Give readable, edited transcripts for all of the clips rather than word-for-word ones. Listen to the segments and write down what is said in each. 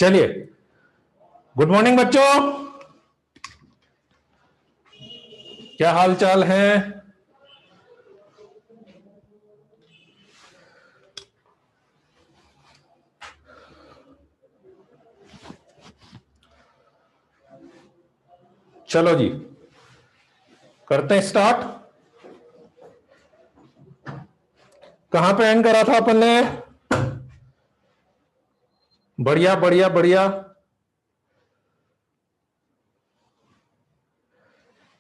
चलिए, good morning बच्चों, क्या हाल चाल है। चलो जी, करते हैं स्टार्ट। कहां पे एंड करा था अपन ने? बढ़िया बढ़िया बढ़िया।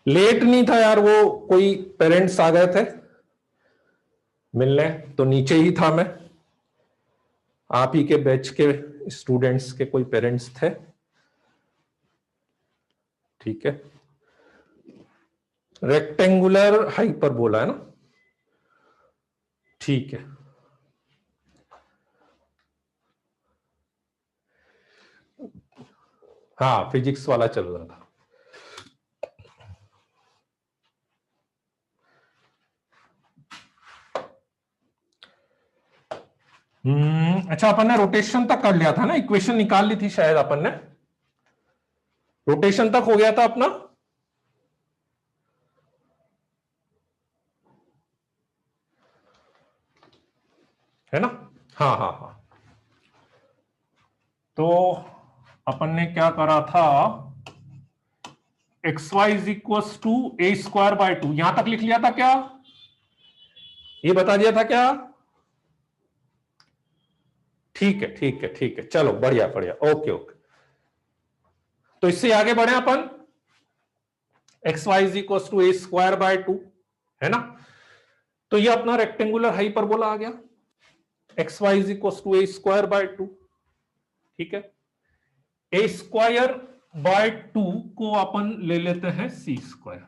लेट नहीं था यार, वो कोई पेरेंट्स आ गए थे मिलने, तो नीचे ही था मैं। आप ही के बैच के स्टूडेंट्स के कोई पेरेंट्स थे, ठीक है। रेक्टेंगुलर हाइपरबोला है ना, ठीक है। हाँ, फिजिक्स वाला चल रहा था। अच्छा, अपन ने रोटेशन तक कर लिया था ना, इक्वेशन निकाल ली थी शायद अपन ने। रोटेशन तक हो गया था अपना। है ना? हाँ हाँ हाँ। तो अपन ने क्या करा था, x Y is equal to a square by 2, यहां तक लिख लिया था क्या? ये बता दिया था क्या? ठीक है ठीक है ठीक है, चलो बढ़िया बढ़िया, ओके ओके। तो इससे आगे बढ़े अपन, x Y is equal to a square by 2, है ना। तो ये अपना रेक्टेंगुलर हाइपरबोला आ गया, x Y is equal to a square by 2, ठीक है। ए स्क्वायर बाय 2 को अपन ले लेते हैं सी स्क्वायर।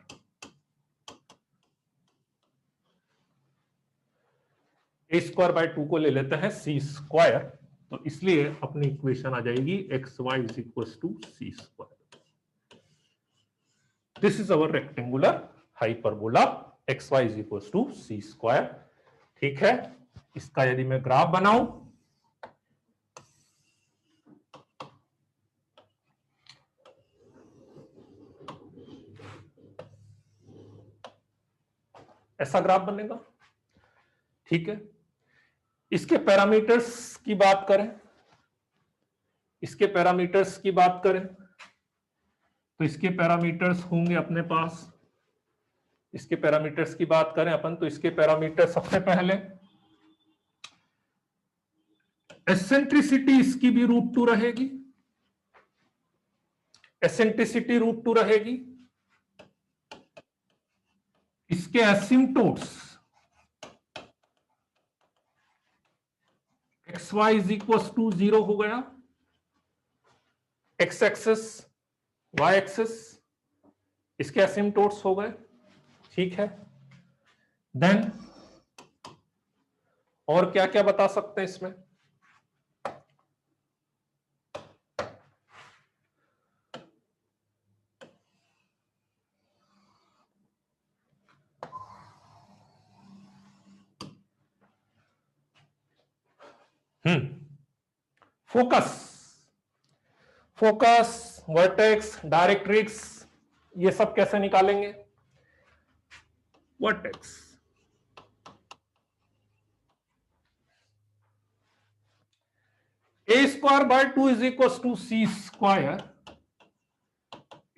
ए स्क्वायर बाय 2 को ले लेते हैं सी स्क्वायर, तो इसलिए अपनी इक्वेशन आ जाएगी x Y is equal to C square. This is our rectangular hyperbola x Y is equal to C square, ठीक है। इसका यदि मैं ग्राफ बनाऊं, ऐसा ग्राफ बनेगा, ठीक है। इसके पैरामीटर्स की बात करें, इसके पैरामीटर्स की बात करें तो इसके पैरामीटर्स होंगे अपने पास, इसके पैरामीटर्स की बात करें अपन तो इसके पैरामीटर सबसे पहले एसेंट्रिसिटी इसकी भी √2 रहेगी, एसेंट्रिसिटी √2 रहेगी। इसके asymptotes x Y is equal to 0 हो गया, एक्स एक्सेस वाई एक्सेस इसके एसिम्टोट्स हो गए, ठीक है। देन और क्या क्या बता सकते हैं इसमें? फोकस, फोकस, वर्टेक्स, डायरेक्ट्रिक्स, ये सब कैसे निकालेंगे? Vertex a square by 2 is equal to C square,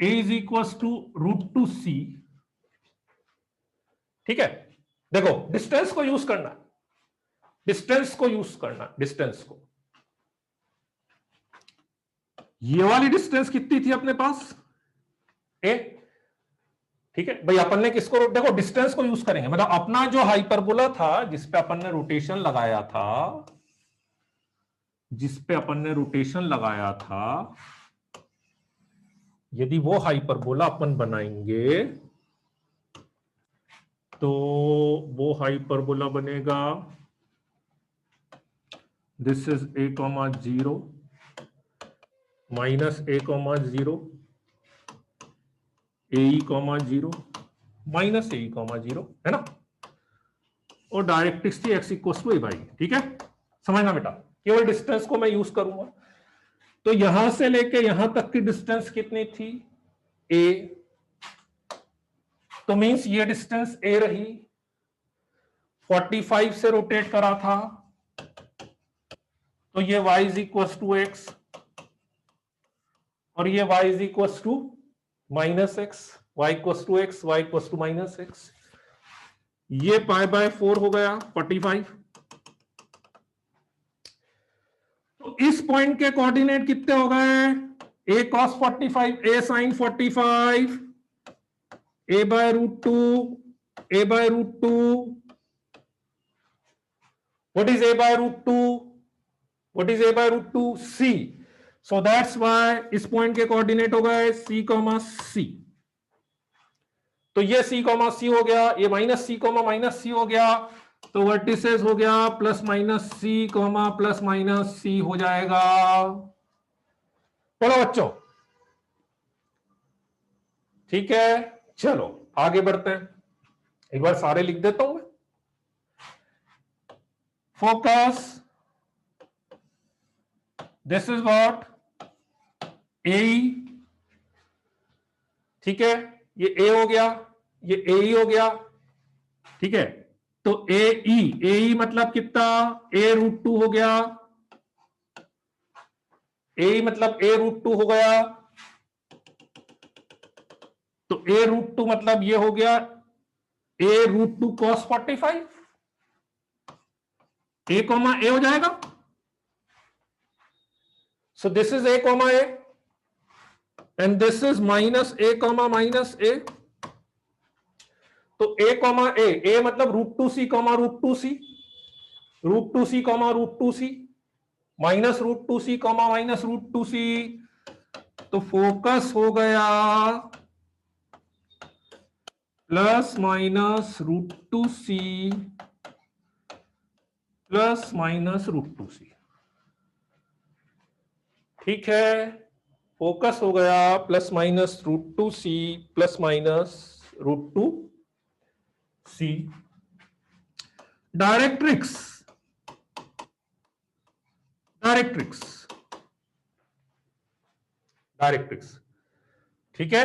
a is equal to √2 c, ठीक है। देखो डिस्टेंस को यूज करना, डिस्टेंस को यूज करना, डिस्टेंस को, ये वाली डिस्टेंस कितनी थी अपने पास? ए, ठीक है भाई। अपन ने किसको, देखो डिस्टेंस को यूज करेंगे, मतलब अपना जो हाइपरबोला था जिसपे अपन ने रोटेशन लगाया था, जिसपे अपन ने रोटेशन लगाया था, यदि वो हाइपरबोला अपन बनाएंगे तो वो हाइपरबोला बनेगा, this is a, 0 minus a, 0 ae, 0 minus ae, 0, है ना। और डायरेक्ट्रिक्स थी x equal to a by, ठीक है। समझना बेटा, केवल डिस्टेंस को मैं यूज करूंगा। तो यहां से लेके यहां तक की डिस्टेंस कितनी थी, a, तो मींस ये डिस्टेंस a रही, 45 से रोटेट करा था, तो ये y is equal to x और ये y is equal to minus x, y equal to x, y equal to minus x, ये पाई बाय 4 हो गया 45। तो इस पॉइंट के कोऑर्डिनेट कितने हो गए, a cos 45, a sin 45, a by root 2, a by root 2. What is a by root 2? What is a by root 2? C. So that's why इस पॉइंट के कोऑर्डिनेट हो गए c, c. तो ये c, c हो गया, ये माइनस c, माइनस c हो गया, तो वर्टिसेस हो गया plus minus c, plus minus c हो जाएगा। बोलो बच्चों, ठीक है, चलो आगे बढ़ते हैं, एक बार सारे लिख देता हूं मैं। फोकस, दिस इज व्हाट ए, ठीक है, ये ए हो गया, ये ए हो गया, ठीक है, तो ए मतलब कितना, ए रूट 2 हो गया, ए मतलब ए रूट 2 हो गया, तो ए रूट 2 मतलब ये हो गया a root 2 cos 45, a comma a हो जाएगा, so this is a comma a and this is minus a comma minus a, तो ए कॉमा ए मतलब root 2 c comma root 2 c, root 2 c comma root 2 c, minus root 2 c comma minus root 2 c, तो focus हो गया plus minus root 2 c plus minus root 2 c, ठीक है, focus हो गया plus minus root 2 c plus minus root 2 c. Directrix, directrix, directrix, ठीक है,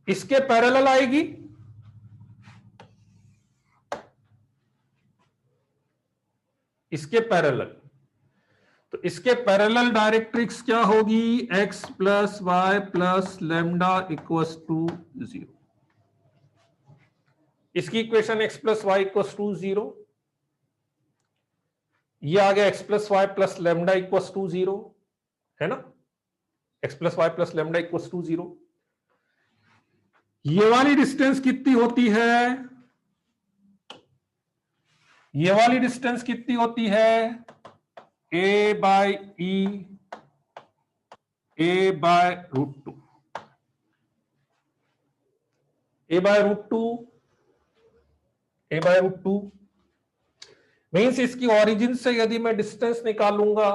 इसके पैरेलल आएगी, इसके पैरेलल, तो इसके पैरेलल डायरेक्ट्रिक्स क्या होगी, x plus y plus lambda equals to 0, इसकी equation x plus y equals to 0, ये आ गया x plus y plus lambda equals to 0, है ना, x plus y plus lambda equals to 0, ये वाली डिस्टेंस कितनी होती है, ये वाली डिस्टेंस कितनी होती है, a by e, a by root 2, a by root 2, a by root 2 means इसकी ओरिजिन से यदि मैं डिस्टेंस निकालूंगा,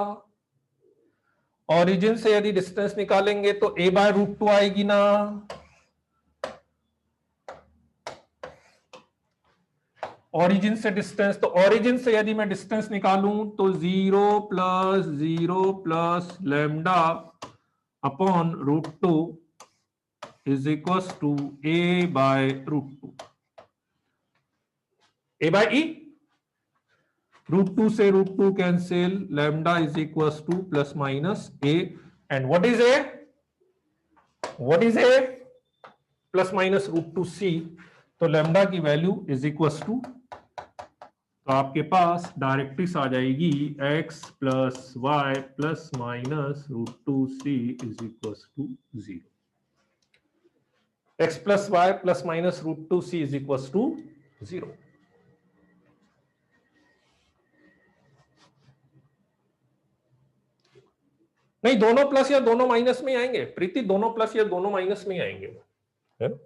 ओरिजिन से यदि डिस्टेंस निकालेंगे तो a बाय रूट 2 आएगी ना, ओरिजिन से डिस्टेंस, तो ओरिजिन से यदि मैं डिस्टेंस निकालूं तो 0 plus lambda upon root 2 is equal to a by root 2, a by e, root 2 से root 2 cancel, lambda is equal to plus minus a, and what is a, what is a, plus minus root 2 c, तो लेमडा की value is equal to, तो आपके पास directrix आ जाएगी x plus y plus minus root 2 c is equal to 0, x plus y plus minus root 2 c is equal to 0। नहीं, दोनों प्लस या दोनों माइनस में आएंगे प्रीति, दोनों प्लस या दोनों माइनस में आएंगे, है ना,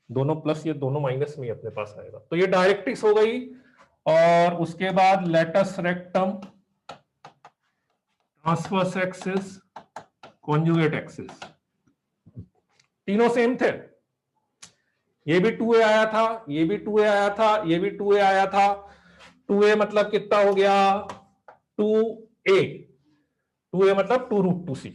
दोनों प्लस या दोनों माइनस में अपने पास आएगा, तो ये डायरेक्ट्रिक्स हो गई। और उसके बाद latus rectum, transverse axis, conjugate axis, तीनों सेम थे, ये भी 2a आया था, ये भी 2a आया था, ये भी 2a आया था, 2a मतलब कितना हो गया 2a, 2a मतलब 2√2c,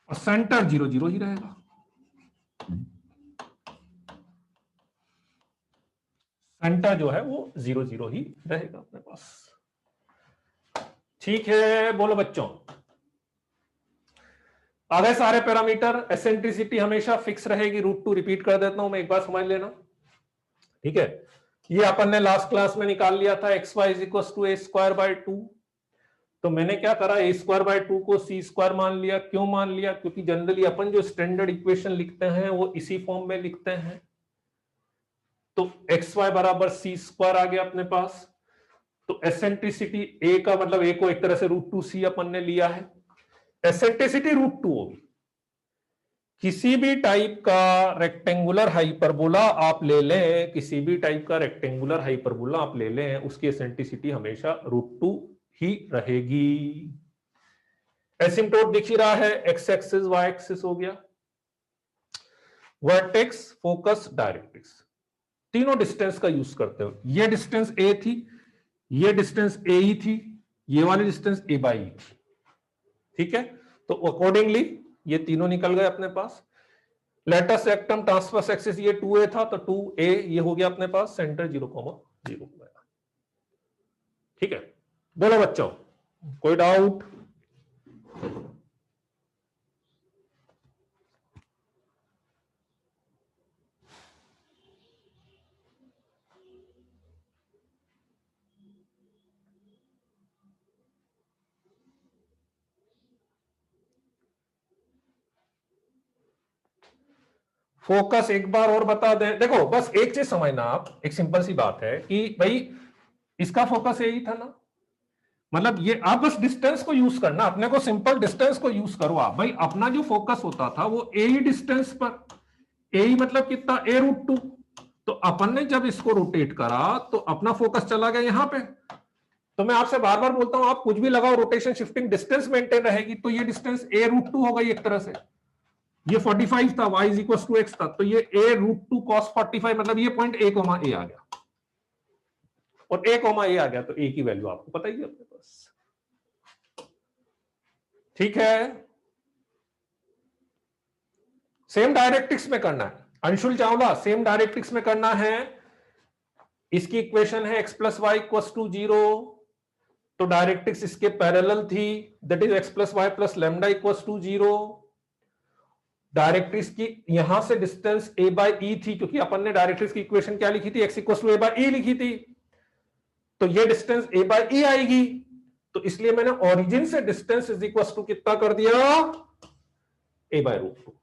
और सेंटर 0 0 ही रहेगा। सेंटर जो है वो 0 0 ही रहेगा अपने पास। ठीक है, बोलो बच्चों। आ गए सारे पैरामीटर। एसेंट्रिसिटी हमेशा फिक्स रहेगी, √2 रिपीट कर देता हूं मैं, एक बार समझ लेना। ठीक है, ये अपन ने लास्ट क्लास में निकाल लिया था, x Y is equal to a square by 2। तो मैंने क्या करा, ए स्क्वायर बाय 2 को सी स्क्वायर मान लिया। क्यों मान लिया? क्योंकि जनरली अपन जो स्टैंडर्ड इक्वेशन लिखते हैं वो इसी फॉर्म में लिखते हैं। तो एक्स वाई बराबर सी स्क्वायर आ गया अपने पास। तो एसेंट्रिसिटी ए का मतलब ए को एक तरह से √2c अपन ने लिया है। एसेंट्रिसिटी √2 होगी। किसी भी टाइप का रेक्टेंगुलर हाइपरबोला आप ले लें, किसी भी टाइप का रेक्टेंगुलर हाइपरबोला आप ले लें, उसकी एसेंट्रिसिटी हमेशा √2 ही रहेगी। एसिम्प्टोट दिख ही रहा है, एक्स एक्सिस वाई एक्सिस हो गया। वर्टेक्स, फोकस, डायरेक्ट्रिक्स, तीनों डिस्टेंस का यूज करते हो। ये डिस्टेंस ए थी, ये डिस्टेंस ए ही थी, ये वाली डिस्टेंस ए बाई ई थी। ठीक है, तो अकॉर्डिंगली ये तीनों निकल गए अपने पास। लेटस रेक्टम ट्रांसवर्स एक्सिस ये 2a था, तो 2a ये हो गया अपने पास, सेंटर 0,0। ठीक है, बोलो बच्चों, कोई डाउट? फोकस एक बार और बता दें। देखो बस एक चीज समझना आप, एक सिंपल सी बात है कि भाई इसका फोकस यही था ना, मतलब ये आप बस डिस्टेंस को यूज करना, अपने को सिंपल डिस्टेंस को यूज करो आप। भाई अपना जो फोकस होता था वो ए ही डिस्टेंस पर, ए ही मतलब कितना, a√2। तो अपन ने जब इसको रोटेट करा तो अपना फोकस चला गया यहां पे। तो मैं आपसे बार बार बोलता हूं, आप कुछ भी लगाओ, रोटेशन शिफ्टिंग डिस्टेंस मेंटेन रहेगी। तो ये डिस्टेंस a√2 हो गई एक तरह से। ये 45 था, y is equal to x था, तो ये a√2 cos 45 मतलब ये पॉइंट a, a आ गया, और a, a आ गया, तो a की वैल्यू आपको पता ही है अपने पास। ठीक है, सेम डायरेक्ट्रिक्स में करना है अंशुल चावला, सेम डायरेक्ट्रिक्स में करना है। इसकी इक्वेशन है x plus y equal to 0, तो डायरेक्ट्रिक्स इसके पैरेलल थी, that is x plus y plus lambda equal to 0। Directrix की यहां से डिस्टेंस a बाई ई थी, क्योंकि अपन ने डायरेक्ट्रिक्स की इक्वेशन क्या लिखी थी, x equal to a by e लिखी थी। तो ये डिस्टेंस a बाई ई आएगी, तो इसलिए मैंने ओरिजिन से डिस्टेंस इज इक्वल टू कितना कर दिया, a बाई √2,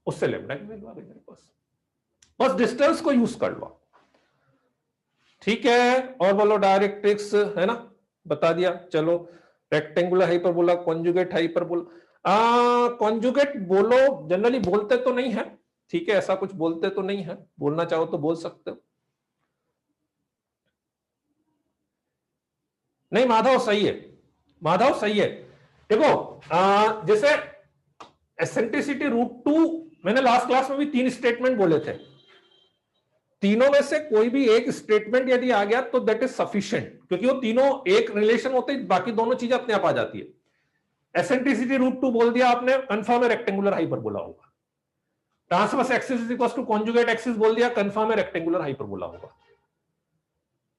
उससे लैम्डा की वैल्यू आ गई मेरे पास। बस डिस्टेंस को यूज कर लो। ठीक है, और बोलो डायरेक्ट्रिक्स है ना, बता दिया। चलो, rectangular hyperbola, conjugate hyperbola. Conjugate बोलो, जनरली बोलते तो नहीं है, ठीक है, ऐसा कुछ बोलते तो नहीं है, बोलना चाहो तो बोल सकते हो। नहीं माधव सही है, माधव सही है। देखो जैसे एसेंट्रिसिटी √2, मैंने लास्ट क्लास में भी 3 स्टेटमेंट बोले थे, तीनों में से कोई भी एक स्टेटमेंट यदि आ गया तो दैट इज सफिशिएंट, क्योंकि वो तीनों एक रिलेशन होते हैं, बाकी दोनों चीजें अपने आप आ जाती है। एसेंट्रिसिटी √2 बोल दिया आपने, कंफर्म है रेक्टेंगुलर हाइपरबोला होगा। Transverse axis is equal to conjugate axis बोल दिया, कंफर्म है रेक्टेंगुलर हाइपरबोला होगा।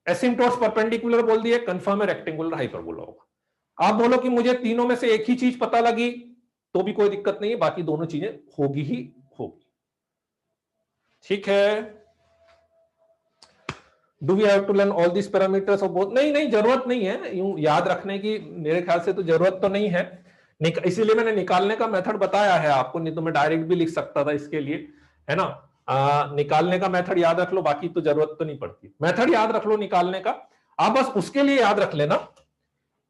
एसिम्प्टोट्स परपेंडिकुलर बोल दिए, कंफर्म है रेक्टेंगुलर हाइपरबोला होगा। आप बोलो कि मुझे तीनों में से एक ही चीज पता लगी, तो भी कोई दिक्कत नहीं है, बाकी दोनों चीजें होगी ही होगी। ठीक है, do we have to learn all this parameters of both? नहीं नहीं, जरूरत नहीं है यूं याद रखने की, मेरे ख्याल से तो जरूरत तो नहीं है। इसीलिए मैंने निकालने का मेथड बताया है आपको, नहीं तो मैं डायरेक्ट भी लिख सकता था इसके लिए, है ना। निकालने का मेथड याद रख लो, बाकी तो जरूरत तो नहीं पड़ती। मेथड याद रख लो निकालने का, आप बस उसके लिए याद रख लेना।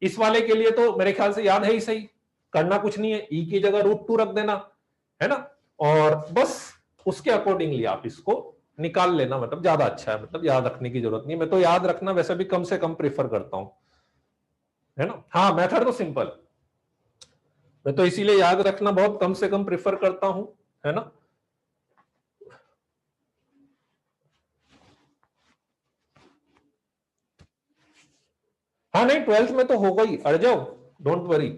इस वाले के लिए तो मेरे ख्याल से याद है ही सही, करना कुछ नहीं है, ई की जगह √2 रख देना, है ना, और बस उसके अकॉर्डिंगली आप इसको निकाल लेना, मतलब ज्यादा अच्छा है, मतलब याद रखने की जरूरत नहीं। मैं तो याद रखना वैसे भी कम से कम प्रेफर करता हूं, है ना। हाँ, मेथड तो सिंपल, मैं तो इसीलिए याद रखना बहुत कम से कम प्रेफर करता हूं, है ना। हाँ नहीं, 12th में तो होगा ही, अड़ जाओ, डोंट वरी।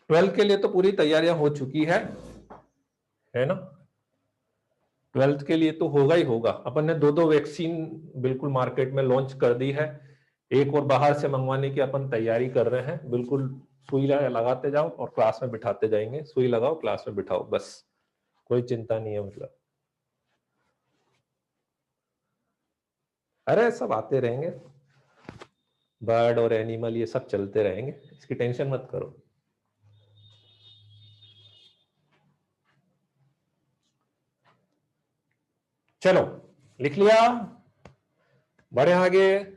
12th के लिए तो पूरी तैयारियां हो चुकी है ना। 12th के लिए तो होगा ही होगा। अपन ने दो दो वैक्सीन बिल्कुल मार्केट में लॉन्च कर दी है, एक और बाहर से मंगवाने की अपन तैयारी कर रहे हैं। बिल्कुल सुई लगाते जाओ और क्लास में बिठाते जाएंगे, सुई लगाओ क्लास में बिठाओ, बस कोई चिंता नहीं है। मतलब अरे सब आते रहेंगे, बर्ड और एनिमल ये सब चलते रहेंगे, इसकी टेंशन मत करो। चलो लिख लिया, बढ़े आगे।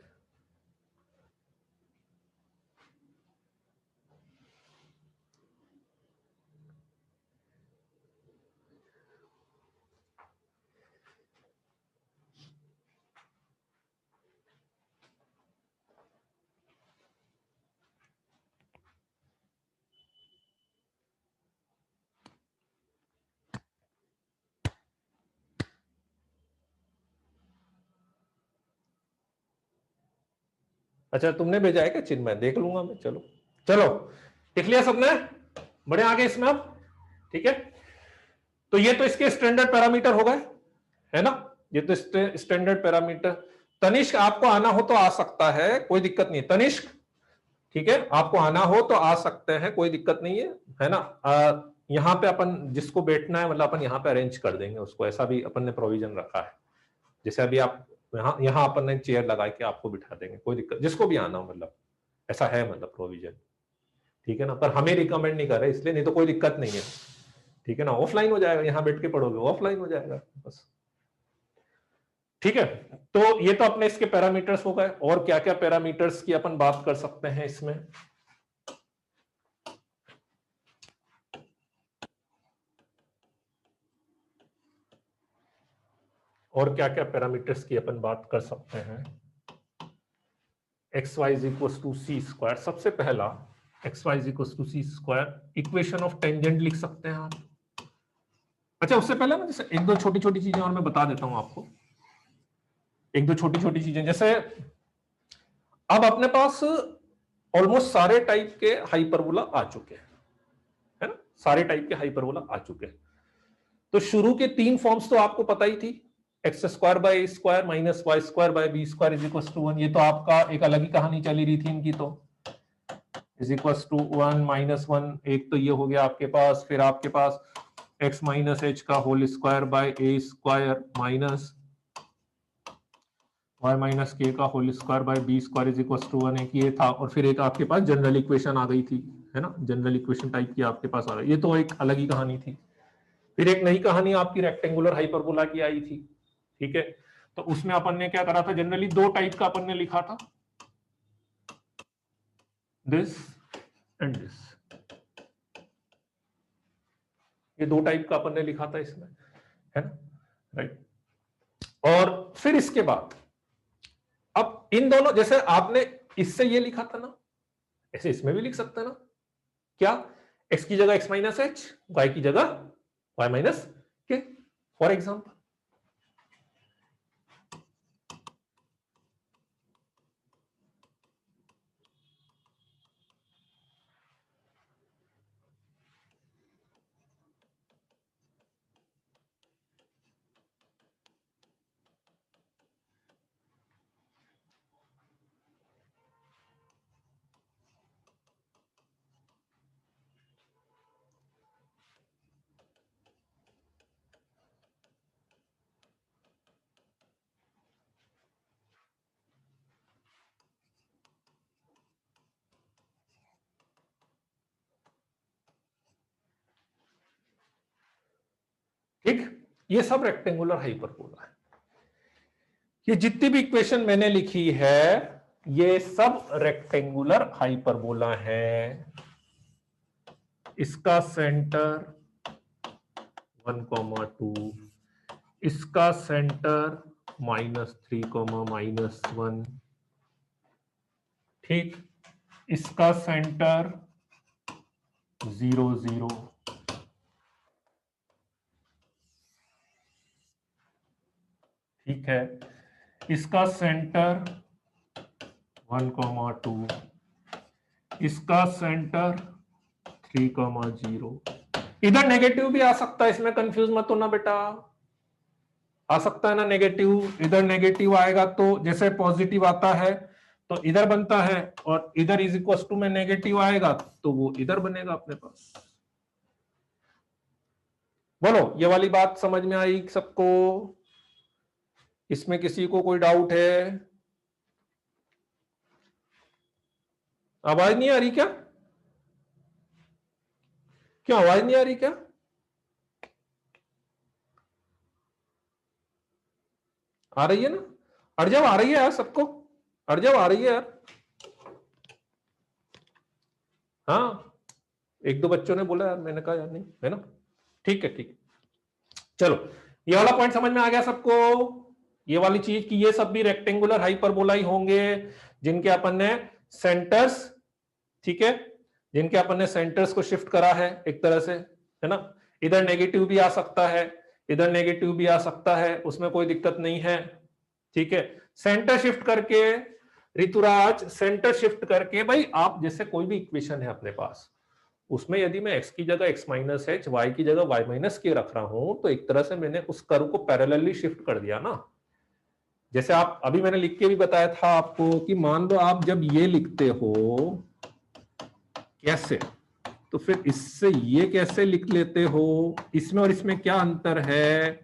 अच्छा तुमने भेजा है क्या चिन्मय? देख लूंगा मैं। चलो चलो लिख लिया सबने, बढ़े आगे इसमें अब। ठीक है, तो ये तो इसके स्टैंडर्ड पैरामीटर हो गए, है ना। ये तो स्टैंडर्ड पैरामीटर। तनिष्क आपको आना हो तो आ सकता है, कोई दिक्कत नहीं है तनिष्क। ठीक है, आपको आना हो तो आ सकते हैं, कोई दिक्कत नहीं है ना। यहाँ पे अपन जिसको बैठना है मतलब अपन यहाँ पे अरेंज कर देंगे उसको, ऐसा भी अपन ने प्रोविजन रखा है। जैसे अभी आप यहाँ यहाँ अपन ने चेयर लगा के आपको बिठा देंगे, कोई दिक्कत, जिसको भी आना हो मतलब ऐसा है मतलब प्रोविजन। ठीक है ना, पर हमें रिकमेंड नहीं कर रहे इसलिए, नहीं तो कोई दिक्कत नहीं है। ठीक है ना, ऑफलाइन हो जाएगा, यहाँ बैठ के पढ़ोगे ऑफलाइन हो जाएगा बस। ठीक है, तो ये तो अपने इसके पैरामीटर्स हो गए। और क्या क्या पैरामीटर्स की अपन बात कर सकते हैं इसमें? और क्या क्या पैरामीटर्स की अपन बात कर सकते हैं? X Y is equal to C square, सबसे पहला x Y is equal to C square, equation of tangent लिख सकते हैं आप। अच्छा उससे पहले ना जैसे एक दो छोटी छोटी चीजें और मैं बता देता हूं आपको, एक दो छोटी छोटी चीजें। जैसे अब अपने पास ऑलमोस्ट सारे टाइप के हाइपरबोला आ चुके हैं, है ना, सारे टाइप के हाइपरबोला आ चुके हैं। तो शुरू के तीन फॉर्म्स तो आपको पता ही थी, x square by square minus y square by b square is equal to 1। ये तो आपका एक अलग ही कहानी चली रही थी इनकी, तो इज इक्वल टू 1 माइनस 1, एक तो ये हो गया आपके पास। फिर आपके पास एक्स माइनस एच का whole square by a square minus y minus k का whole square by b square is equal to 1, एक ये था। और फिर एक आपके पास जनरल इक्वेशन आ गई थी, है ना, जनरल इक्वेशन टाइप की आपके पास आ गई। ये तो एक अलग ही कहानी थी। फिर एक नई कहानी आपकी रेक्टेंगुलर हाइपरबोला की आई थी। ठीक है, तो उसमें अपन ने क्या करा था, जनरली दो टाइप का अपन ने लिखा था, दिस एंड दिस। ये दो टाइप का अपन ने लिखा था इसमें, है ना, राइट। और फिर इसके बाद अब इन दोनों, जैसे आपने इससे ये लिखा था ना, ऐसे इसमें भी लिख सकते हैं ना। क्या? एक्स की जगह एक्स माइनस एच, वाई की जगह वाई माइनस के, फॉर एग्जाम्पल। ठीक, ये सब रेक्टेंगुलर हाइपरबोला है। ये जितनी भी इक्वेशन मैंने लिखी है ये सब रेक्टेंगुलर हाइपरबोला है। इसका सेंटर 1,2, इसका सेंटर -3, -1। ठीक, इसका सेंटर 0, 0। ठीक है, इसका सेंटर 1,2, इसका सेंटर 3,0। इधर नेगेटिव भी आ सकता है, इसमें कंफ्यूज मत होना बेटा, आ सकता है ना नेगेटिव। इधर नेगेटिव आएगा तो जैसे पॉजिटिव आता है तो इधर बनता है, और इधर इज इक्वल टू में नेगेटिव आएगा तो वो इधर बनेगा अपने पास। बोलो ये वाली बात समझ में आई सबको? इसमें किसी को कोई डाउट है? आवाज नहीं आ रही क्या? क्यों आवाज नहीं आ रही क्या? आ रही है ना? अर्जव आ रही है यार सबको? अर्जव आ रही है यार? हाँ, एक दो बच्चों ने बोला यार, मैंने कहा यार नहीं, है ना? ठीक है ठीक है, चलो ये वाला पॉइंट समझ में आ गया सबको? ये वाली चीज कि ये सब भी रेक्टेंगुलर हाइपरबोला ही होंगे जिनके अपन ने सेंटर्स, ठीक है, जिनके अपन ने सेंटर्स को शिफ्ट करा है एक तरह से, है ना? इधर नेगेटिव भी आ सकता है, इधर नेगेटिव भी आ सकता है, उसमें कोई दिक्कत नहीं है, ठीक है। सेंटर शिफ्ट करके ऋतुराज, सेंटर शिफ्ट करके भाई आप जैसे कोई भी इक्वेशन है अपने पास, उसमें यदि मैं x की जगह x माइनस एच, y की जगह y माइनस के रख रहा हूं, तो एक तरह से मैंने उस कर्व को पैरेलली शिफ्ट कर दिया ना। जैसे आप अभी मैंने लिख के भी बताया था आपको कि मान लो आप जब ये लिखते हो कैसे, तो फिर इससे ये कैसे लिख लेते हो, इसमें और इसमें क्या अंतर है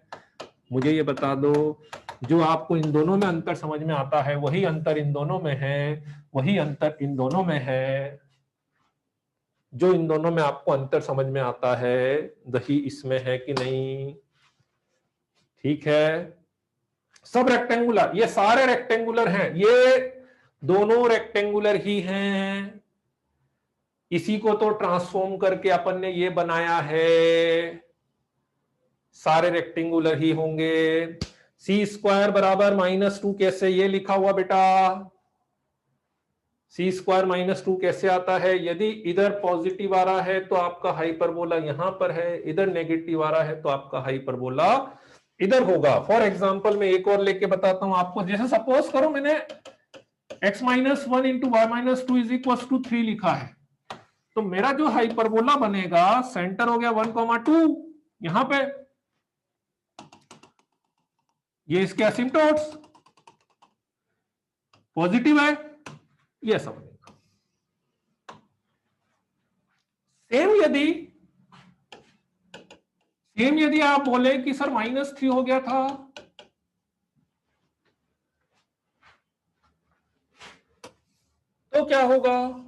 मुझे ये बता दो। जो आपको इन दोनों में अंतर समझ में आता है वही अंतर इन दोनों में है, वही अंतर इन दोनों में है। जो इन दोनों में आपको अंतर समझ में आता है वही इसमें है कि नहीं? ठीक है, सब रेक्टेंगुलर, ये सारे रेक्टेंगुलर हैं, ये दोनों रेक्टेंगुलर ही हैं। इसी को तो ट्रांसफॉर्म करके अपन ने ये बनाया है, सारे रेक्टेंगुलर ही होंगे। सी स्क्वायर बराबर -2 कैसे ये लिखा हुआ बेटा? सी स्क्वायर -2 कैसे आता है? यदि इधर पॉजिटिव आ रहा है तो आपका हाइपरबोला यहां पर है, इधर नेगेटिव आ रहा है तो आपका हाइपरबोला इधर होगा। फॉर एग्जाम्पल मैं एक और लेके बताता हूं आपको। जैसे सपोज करो मैंने x-1 into y-2 is equal to 3 लिखा है, तो मेरा जो हाइपरबोला बनेगा सेंटर हो गया 1,2 यहां पे, ये इसके एसिम्पटोट्स पॉजिटिव है, ये समझेगा। सेम यदि आप बोले कि सर -3 हो गया था, तो क्या होगा?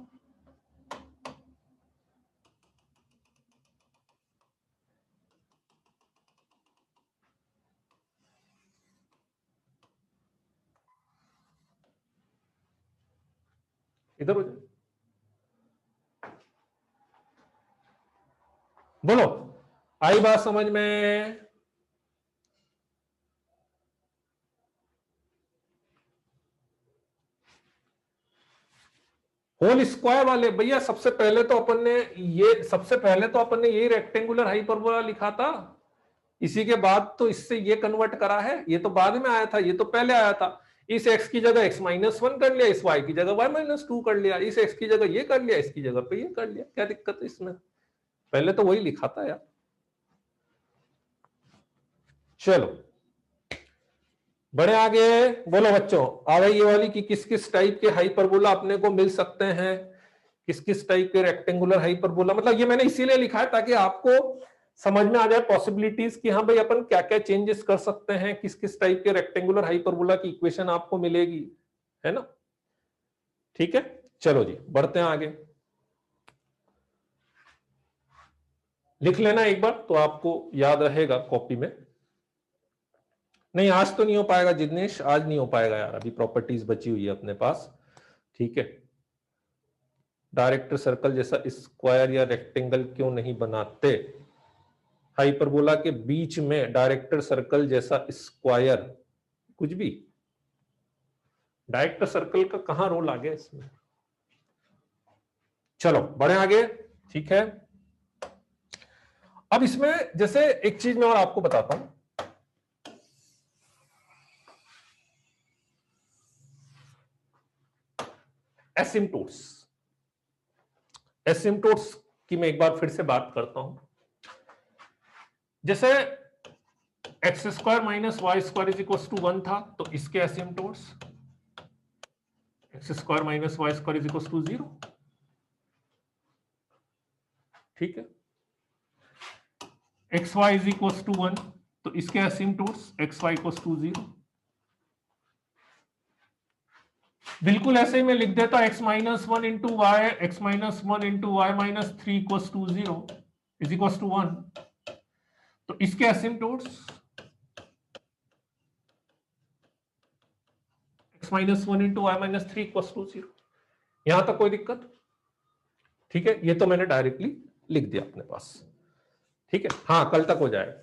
इधर हो जाए, बोलो आई बात समझ में? होल स्क्वायर वाले भैया सबसे पहले तो अपन ने यही रेक्टेंगुलर हाइपरबोला लिखा था, इसी के बाद तो इससे ये कन्वर्ट करा है, ये तो बाद में आया था, ये तो पहले आया था। इस x की जगह x-1 कर लिया, इस y की जगह y-2 कर लिया, इस x की जगह ये कर लिया, इसकी जगह पे ये कर लिया, क्या दिक्कत है इसमें? पहले तो वही लिखा था यार। चलो बड़े आगे, बोलो बच्चों आ गई ये वाली कि किस किस टाइप के हाइपरबोला अपने को मिल सकते हैं, किस किस टाइप के रेक्टेंगुलर हाइपरबोला। मतलब ये मैंने इसीलिए लिखा है ताकि आपको समझ में आ जाए पॉसिबिलिटीज कि हाँ भाई अपन क्या क्या चेंजेस कर सकते हैं, किस किस टाइप के रेक्टेंगुलर हाइपरबोला की इक्वेशन आपको मिलेगी, है ना? ठीक है, चलो जी बढ़ते हैं आगे। लिख लेना एक बार तो आपको याद रहेगा कॉपी में। नहीं आज तो नहीं हो पाएगा जिग्नेश, आज नहीं हो पाएगा यार, अभी प्रॉपर्टीज बची हुई है अपने पास, ठीक है। डायरेक्टर सर्कल जैसा स्क्वायर या रेक्टेंगल क्यों नहीं बनाते? हाइपरबोला के बीच में डायरेक्टर सर्कल जैसा स्क्वायर, कुछ भी डायरेक्टर सर्कल का कहां रोल आ गया इसमें? चलो बढ़े आगे, ठीक है। अब इसमें जैसे एक चीज मैं और आपको बताता हूं, एसिम्टोट्स। एसिम्टोट्स की मैं एक बार फिर से बात करता हूं। जैसे x square minus y square is equal to 1 था, तो इसके asymptotes x square minus y square is equal to 0। ठीक है, x Y is equal to 1, तो इसके asymptotes x y equal to 0। बिल्कुल ऐसे ही मैं लिख देता x minus 1 into y, x minus 1 into y minus 3 equal to 0 is equal to 1। तो इसके asymptotes x minus 1 into y minus 3 equal to 0। यहां तक कोई दिक्कत? ठीक है, ये तो मैंने डायरेक्टली लिख दिया अपने पास। ठीक है, हाँ कल तक हो जाएगा।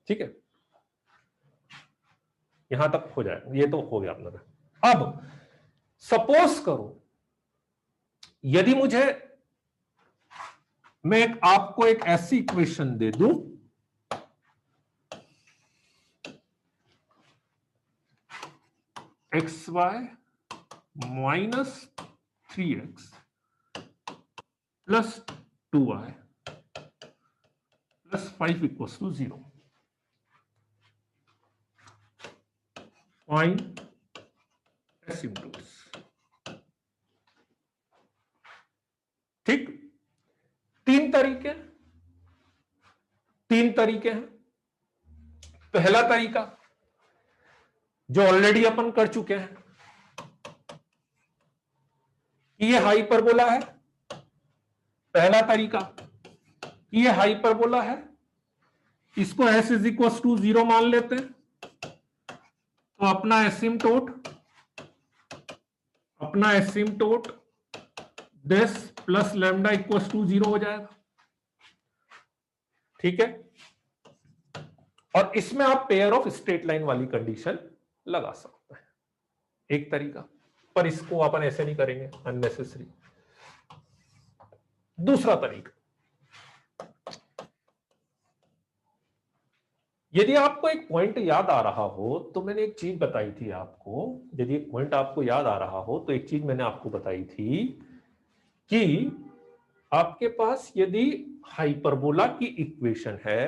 ठीक है, यहां तक हो जाएगा, ये तो हो गया अपना। अब सपोज करो यदि मुझे मैं आपको एक ऐसी इक्वेशन दे दूं x y minus 3x plus 2y plus 5 equal to 0। Find asymptotes. ठीक, तीन तरीके हैं। पहला तरीका जो ऑलरेडी अपन कर चुके हैं, ये हाइपरबोला है। पहला तरीका ये हाइपरबोला है, इसको s इज इक्वल टू 0 मान लेते हैं, तो अपना asymptote this plus lambda equal to 0 हो जाएगा। ठीक है, और इसमें आप पेयर ऑफ स्ट्रेट लाइन वाली कंडीशन लगा सकते हैं, एक तरीका, पर इसको अपन ऐसे नहीं करेंगे, अननेसेसरी। दूसरा तरीका, यदि आपको एक पॉइंट याद आ रहा हो तो मैंने एक चीज बताई थी आपको, यदि एक पॉइंट आपको याद आ रहा हो तो एक चीज मैंने आपको बताई थी कि आपके पास यदि हाइपरबोला की इक्वेशन है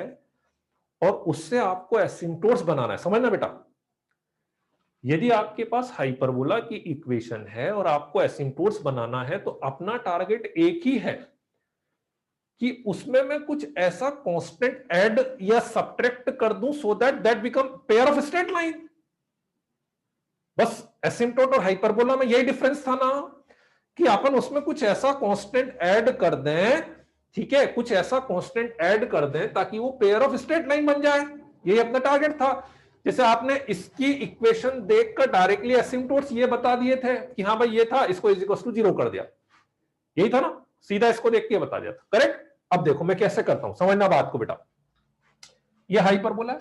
और उससे आपको एसिम्टोट्स बनाना है, समझना बेटा, यदि आपके पास हाइपरबोला की इक्वेशन है और आपको एसिम्टोट्स बनाना है तो अपना टारगेट एक ही है कि उसमें मैं कुछ ऐसा कांस्टेंट ऐड या सब्ट्रैक्ट कर दूं so that become pair of straight line. बस एसिम्टोट और हाइपरबोला में यही डिफरेंस था ना, कि अपन उसमें कुछ ऐसा कांस्टेंट ऐड कर दें। ठीक है, कुछ ऐसा कांस्टेंट ऐड कर दें ताकि वो पेयर ऑफ स्ट्रेट लाइन बन जाए, यही अपना टारगेट था। जैसे आपने इसकी इक्वेशन देखकर डायरेक्टली एसिम्टोट्स ये बता दिए थे कि हाँ भाई ये था, इसको इज इक्वल टू 0 कर दिया, यही था ना, सीधा इसको देख के बता दिया था, करेक्ट। अब देखो मैं कैसे करता हूं, समझना बात को बेटा। ये हाइपरबोला है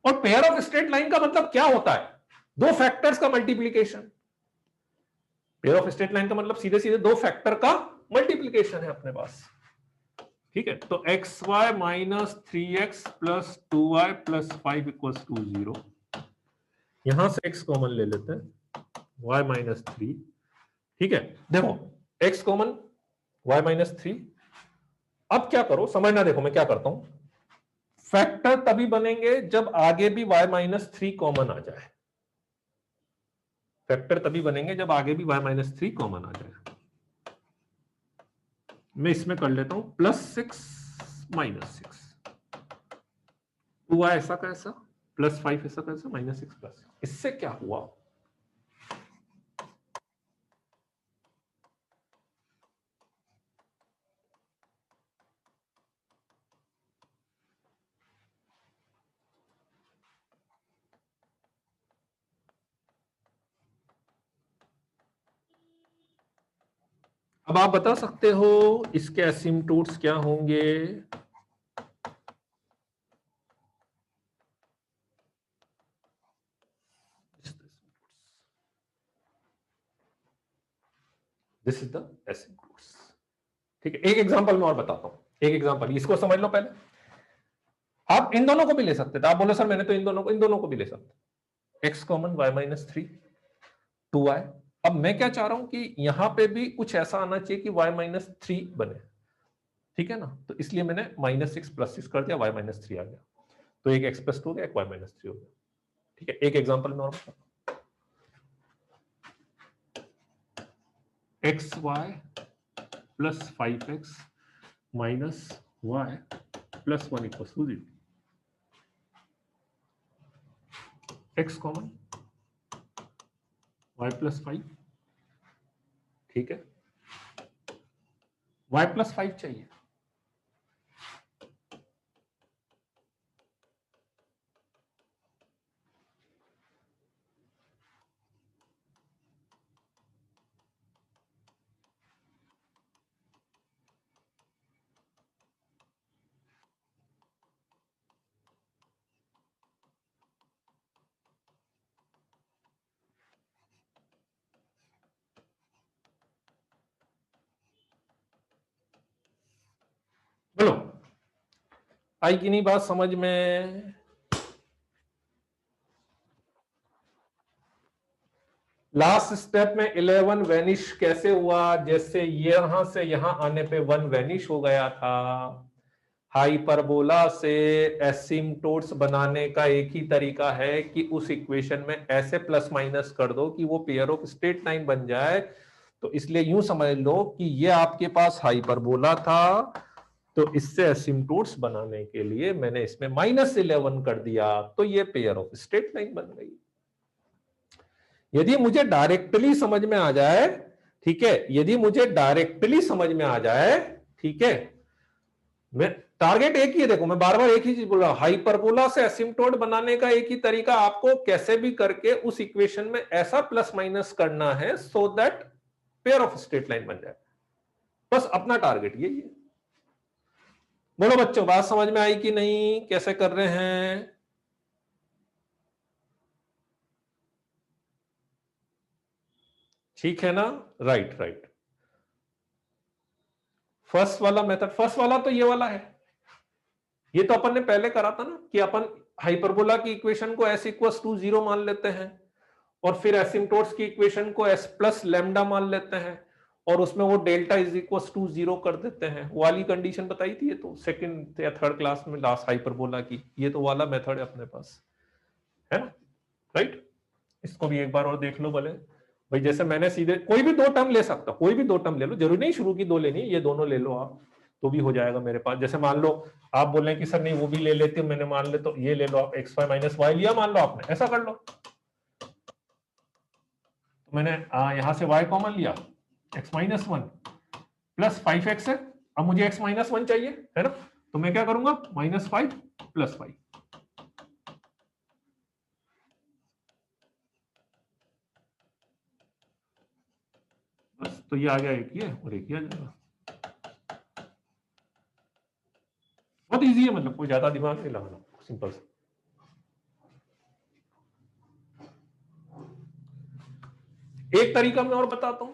और पेयर ऑफ स्ट्रेट लाइन का मतलब क्या होता है, दो फैक्टर्स का multiplication. Pair of straight line का मतलब सीधे सीधे दो फैक्टर का मल्टीप्लीकेशन है अपने पास। ठीक है, तो x y minus 3x plus 2y plus 5 equal to 0। यहां से x कॉमन ले लेते हैं, y माइनस 3। ठीक है, देखो x कॉमन y माइनस 3। अब क्या करो समझना, देखो मैं क्या करता हूं, फैक्टर तभी बनेंगे जब आगे भी y माइनस 3 कॉमन आ जाए। फैक्टर तभी बनेंगे जब आगे भी y माइनस 3 कॉमन आ जाए। मैं इसमें कर लेता हूं +6 -6, 2y ऐसा कैसा +5 ऐसा कैसा -6 प्लस। इससे क्या हुआ, अब आप बता सकते हो इसके एसिम्टोट्स क्या होंगे। This is the asymptotes. ठीक है, एक एग्जांपल मैं और बताता हूं, एक एग्जांपल, इसको समझ लो पहले। आप इन दोनों को भी ले सकते थे, आप बोले सर मैंने तो इन दोनों को भी ले सकते, x common y minus 3 2y अब मैं क्या चाह रहा हूं कि यहां पे भी कुछ ऐसा आना चाहिए कि y-3 बने, ठीक है ना। तो इसलिए मैंने -6 + 6 कर दिया, y-3 आ गया। तो एक x+2 हो गया, एक y-3 हो गया। ठीक है, एक एग्जांपल में और xy + 5x - y + 1 = 0। x common, y + 5, ठीक है, y + 5 चाहिए। बोलो, आई कि नहीं बात समझ में? लास्ट स्टेप में 11 वैनिश कैसे हुआ? जैसे यहां से यहां आने पे 1 वैनिश हो गया था। हाइपरबोला से एसिम्टोट्स बनाने का एक ही तरीका है कि उस इक्वेशन में ऐसे प्लस माइनस कर दो कि वो पेयर ऑफ स्ट्रेट लाइन बन जाए। तो इसलिए यूं समझ लो कि ये आपके पास हाइपरबोला था, तो इससे एसिम्टोट्स बनाने के लिए मैंने इसमें -11 कर दिया, तो ये पेयर ऑफ स्ट्रेट लाइन बन गई। यदि मुझे डायरेक्टली समझ में आ जाए, ठीक है, यदि मुझे डायरेक्टली समझ में आ जाए, ठीक है, मैं टारगेट एक ही है, देखो मैं बार बार एक ही चीज बोल रहा हूं, हाइपरबोला से एसिम्पटोट बनाने का एक ही तरीका, आपको कैसे भी करके उस इक्वेशन में ऐसा प्लस माइनस करना है so that pair of straight line बन जाए। बस अपना टारगेट यही है। बोलो बच्चों, बात समझ में आई कि नहीं? कैसे कर रहे हैं? ठीक है ना? Right right. फर्स्ट वाला मेथड, फर्स्ट वाला तो ये वाला है, ये तो अपन ने पहले करा था ना कि अपन हाइपरबोला की इक्वेशन को s = 0 मान लेते हैं और फिर एसिम्टोट्स की इक्वेशन को s + लैम्डा मान लेते हैं और उसमें वो डेल्टा = 0 कर देते हैं। वो वाली कंडीशन बताई थी, ये तो सेकंड या थर्ड क्लास में लास्ट हाइपरबोला की, ये तो वाला मेथड है अपने पास, है ना? राइट, इसको भी एक बार और देख लो भले भाई। जैसे मैंने सीधे कोई भी दो टर्म ले सकता, कोई भी दो टर्म ले लो, जरूरी नहीं शुरू की दो लेनी, ये दोनों ले लो आप तो भी हो जाएगा मेरे पास। जैसे मान लो आप बोल रहे हैं कि सर नहीं वो भी ले लेते, मैंने मान ले तो ये ले लो आप, xy - y लिया, मान लो आपने, ऐसा कर लो। तो मैंने यहां से y कॉमन लिया, x - 1 + 5x है, अब मुझे x - 1 चाहिए, है ना? तो मैं क्या करूंगा, -5 + 5, बस। तो ये आ गया, एक ही है और एक ही आ जाएगा। बहुत इजी है, मतलब कोई ज्यादा दिमाग नहीं लगाना, सिंपल सा। एक तरीका मैं और बताता हूं,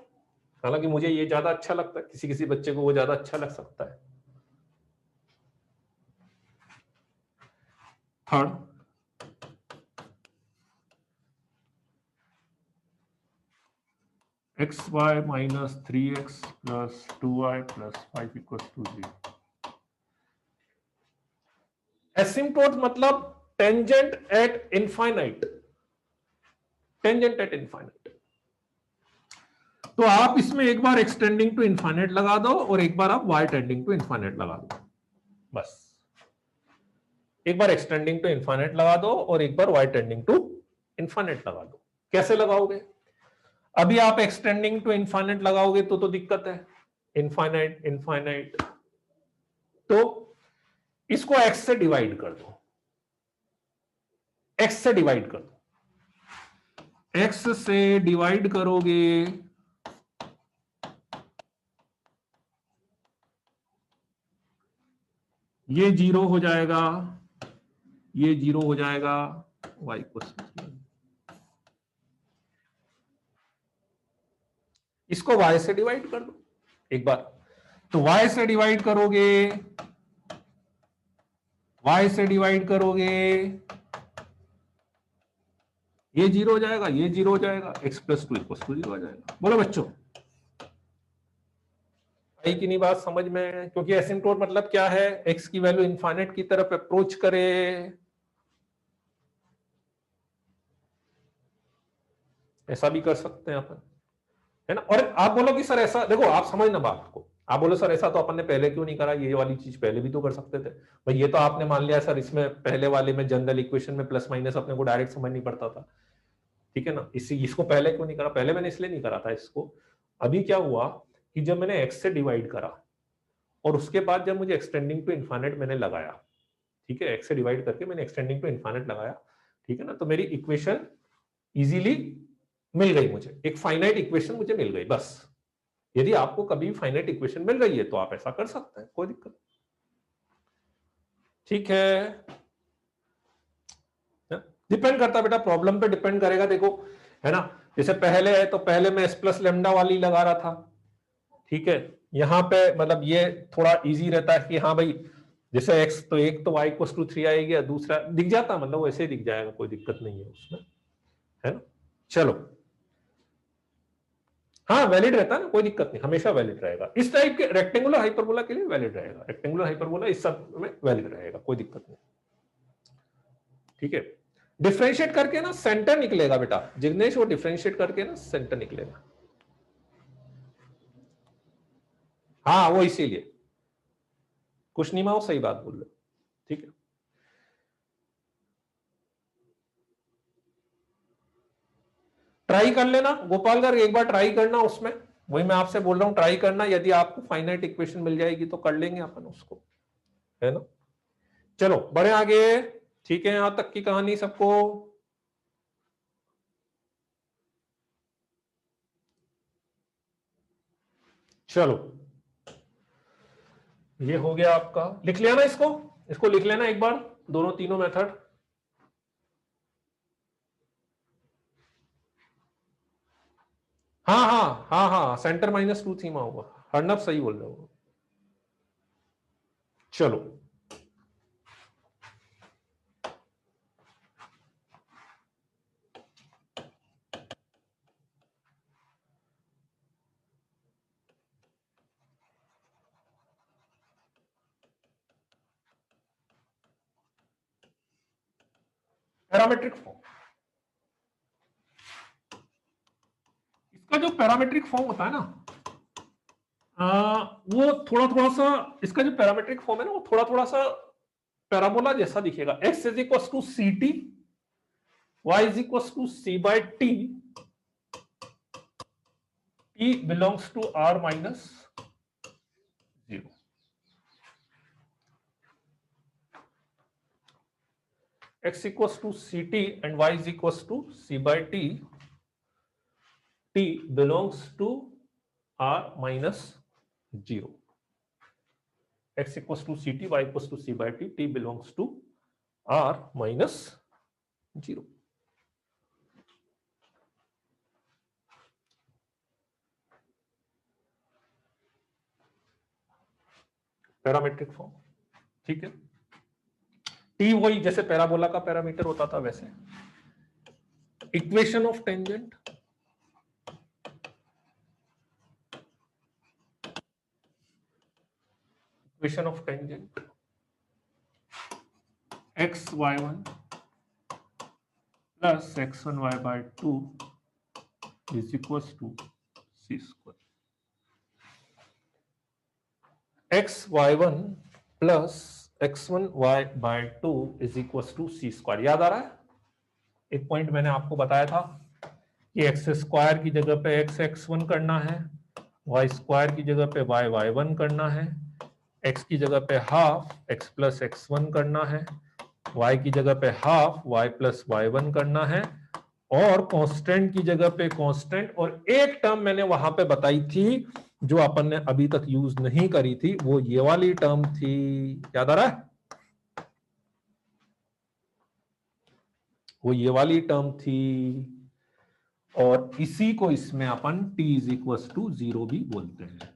हालांकि मुझे ये ज्यादा अच्छा लगता है, किसी किसी बच्चे को वो ज्यादा अच्छा लग सकता है। Third, xy - 3x + 2y + 5 = 0। Asymptote मतलब tangent at infinite, tangent at infinite. तो आप इसमें एक बार एक्सटेंडिंग टू इनफाइनाइट लगा दो और एक बार आप y टेंडिंग टू इनफाइनाइट लगा दो, बस। एक बार एक्सटेंडिंग टू इनफाइनाइट लगा दो और एक बार y टेंडिंग टू इनफाइनाइट लगा दो। कैसे लगाओगे? अभी आप एक्सटेंडिंग टू इनफाइनाइट लगाओगे तो दिक्कत है, इनफाइनाइट इनफाइनाइट, तो इसको x से डिवाइड कर दो, x से डिवाइड कर दो। x से डिवाइड करोगे ये 0 हो जाएगा, ये 0 हो जाएगा, y को इसको y से डिवाइड कर दो एक बार। तो y से डिवाइड करोगे, y से डिवाइड करोगे ये जीरो हो जाएगा, ये जीरो हो जाएगा, x plus two equal to zero आ जाएगा। बोलो बच्चों, आई की नहीं बात समझ में? क्योंकि एसिम्प्टोट मतलब क्या है, x की वैल्यू इनफाइनाइट की तरफ अप्रोच करे। ऐसा भी कर सकते हैं अपन, है ना। और आप बोलो कि सर ऐसा, देखो आप समझना बात को, आप बोलो सर ऐसा तो अपन ने पहले क्यों नहीं करा, ये वाली चीज पहले भी तो कर सकते थे भाई। ये तो आपने मान लिया सर, इसमें पहले वाले में जनरल इक्वेशन में प्लस माइनस अपने को डायरेक्ट समझ नहीं पड़ता था, ठीक है ना। इसको पहले क्यों नहीं करा? पहले मैंने इसलिए नहीं करा था इसको। अभी क्या हुआ कि जब मैंने एक्स से डिवाइड करा और उसके बाद जब मुझे एक्सटेंडिंग टू इन्फाइनाइट मैंने लगाया, ठीक है, एक्स से डिवाइड करके मैंने एक्सटेंडिंग टू इन्फाइनाइट लगाया, ठीक है ना, तो मेरी इक्वेशन इजीली मिल गई, मुझे एक फाइनाइट इक्वेशन मुझे मिल गई बस। यदि आपको कभी फाइनाइट इक्वेशन मिल रही है तो आप ऐसा कर सकते हैं, कोई दिक्कत, ठीक है। डिपेंड करता है बेटा, प्रॉब्लम पे डिपेंड करेगा, देखो, है ना। जैसे पहले है तो पहले मैं एस प्लस लेमडा वाली लगा रहा था, ठीक है। यहां पे मतलब ये थोड़ा इजी रहता है कि हाँ भाई, जैसे एक्स तो एक तो वाई इक्वल टू 3 आएगी, दूसरा दिख जाता, मतलब वैसे ही दिख जाएगा, कोई दिक्कत नहीं है उसमें, है ना। चलो, हाँ वैलिड रहता है ना, कोई दिक्कत नहीं, हमेशा वैलिड रहेगा। इस टाइप के रेक्टेंगुलर हाइपरबोला के लिए वैलिड रहेगा, रेक्टेंगुलर हाइपरबोला इस सब में वैलिड रहेगा, कोई दिक्कत नहीं, ठीक है। डिफरेंशिएट करके ना सेंटर निकलेगा बेटा जिग्नेश, वो डिफरेंशिएट करके ना सेंटर निकलेगा, हाँ वो इसीलिए कुछ नहीं, माओ सही बात बोल रहे, ठीक है। ट्राई कर लेना गोपाल गर्ग, एक बार ट्राई करना उसमें, वही मैं आपसे बोल रहा हूं, ट्राई करना, यदि आपको फाइनाइट इक्वेशन मिल जाएगी तो कर लेंगे अपन उसको, है ना। चलो बढ़े आगे, ठीक है, यहां तक की कहानी सबको। चलो ये हो गया आपका, लिख लिया ना इसको, इसको लिख लेना एक बार, दोनों तीनों मेथड। हाँ हाँ हाँ हाँ, सेंटर माइनस टू थीमा होगा, अर्नब सही बोल रहे हो। चलो पैरामेट्रिक फॉर्म, इसका जो पैरामेट्रिक फॉर्म होता है ना, वो थोड़ा थोड़ा सा, इसका जो पैरामेट्रिक फॉर्म है ना, वो थोड़ा थोड़ा सा पैराबोला जैसा दिखेगा। x is equal to C T, y is equal to C by T, T belongs to r minus zero. x equals to ct and y is equals to c by t, t belongs to r minus 0। x equals to ct, y equals to c by t, t belongs to r minus 0। Parametric form, ठीक है। T वही जैसे parabola का parameter होता था वैसे। Equation of tangent, equation of tangent xy1 plus x1y by 2 is equals to c square। xy1 plus x1y by 2 is equals to c square। याद आ रहा है, एक पॉइंट मैंने आपको बताया था कि एक्स स्क्वायर की जगह पे एक्स x1 करना है, वाई स्क्वायर की जगह पे वाई y1 करना है, x की जगह पे हाफ x प्लस x1 करना है, y की जगह पे हाफ y प्लस y1 करना है, और कांस्टेंट की जगह पे कांस्टेंट। और एक टर्म मैंने वहां पे बताई थी जो अपन ने अभी तक यूज नहीं करी थी, वो ये वाली टर्म थी, याद आ रहा है, वो ये वाली टर्म थी। और इसी को इसमें अपन t इज इक्वल टू 0 भी बोलते हैं।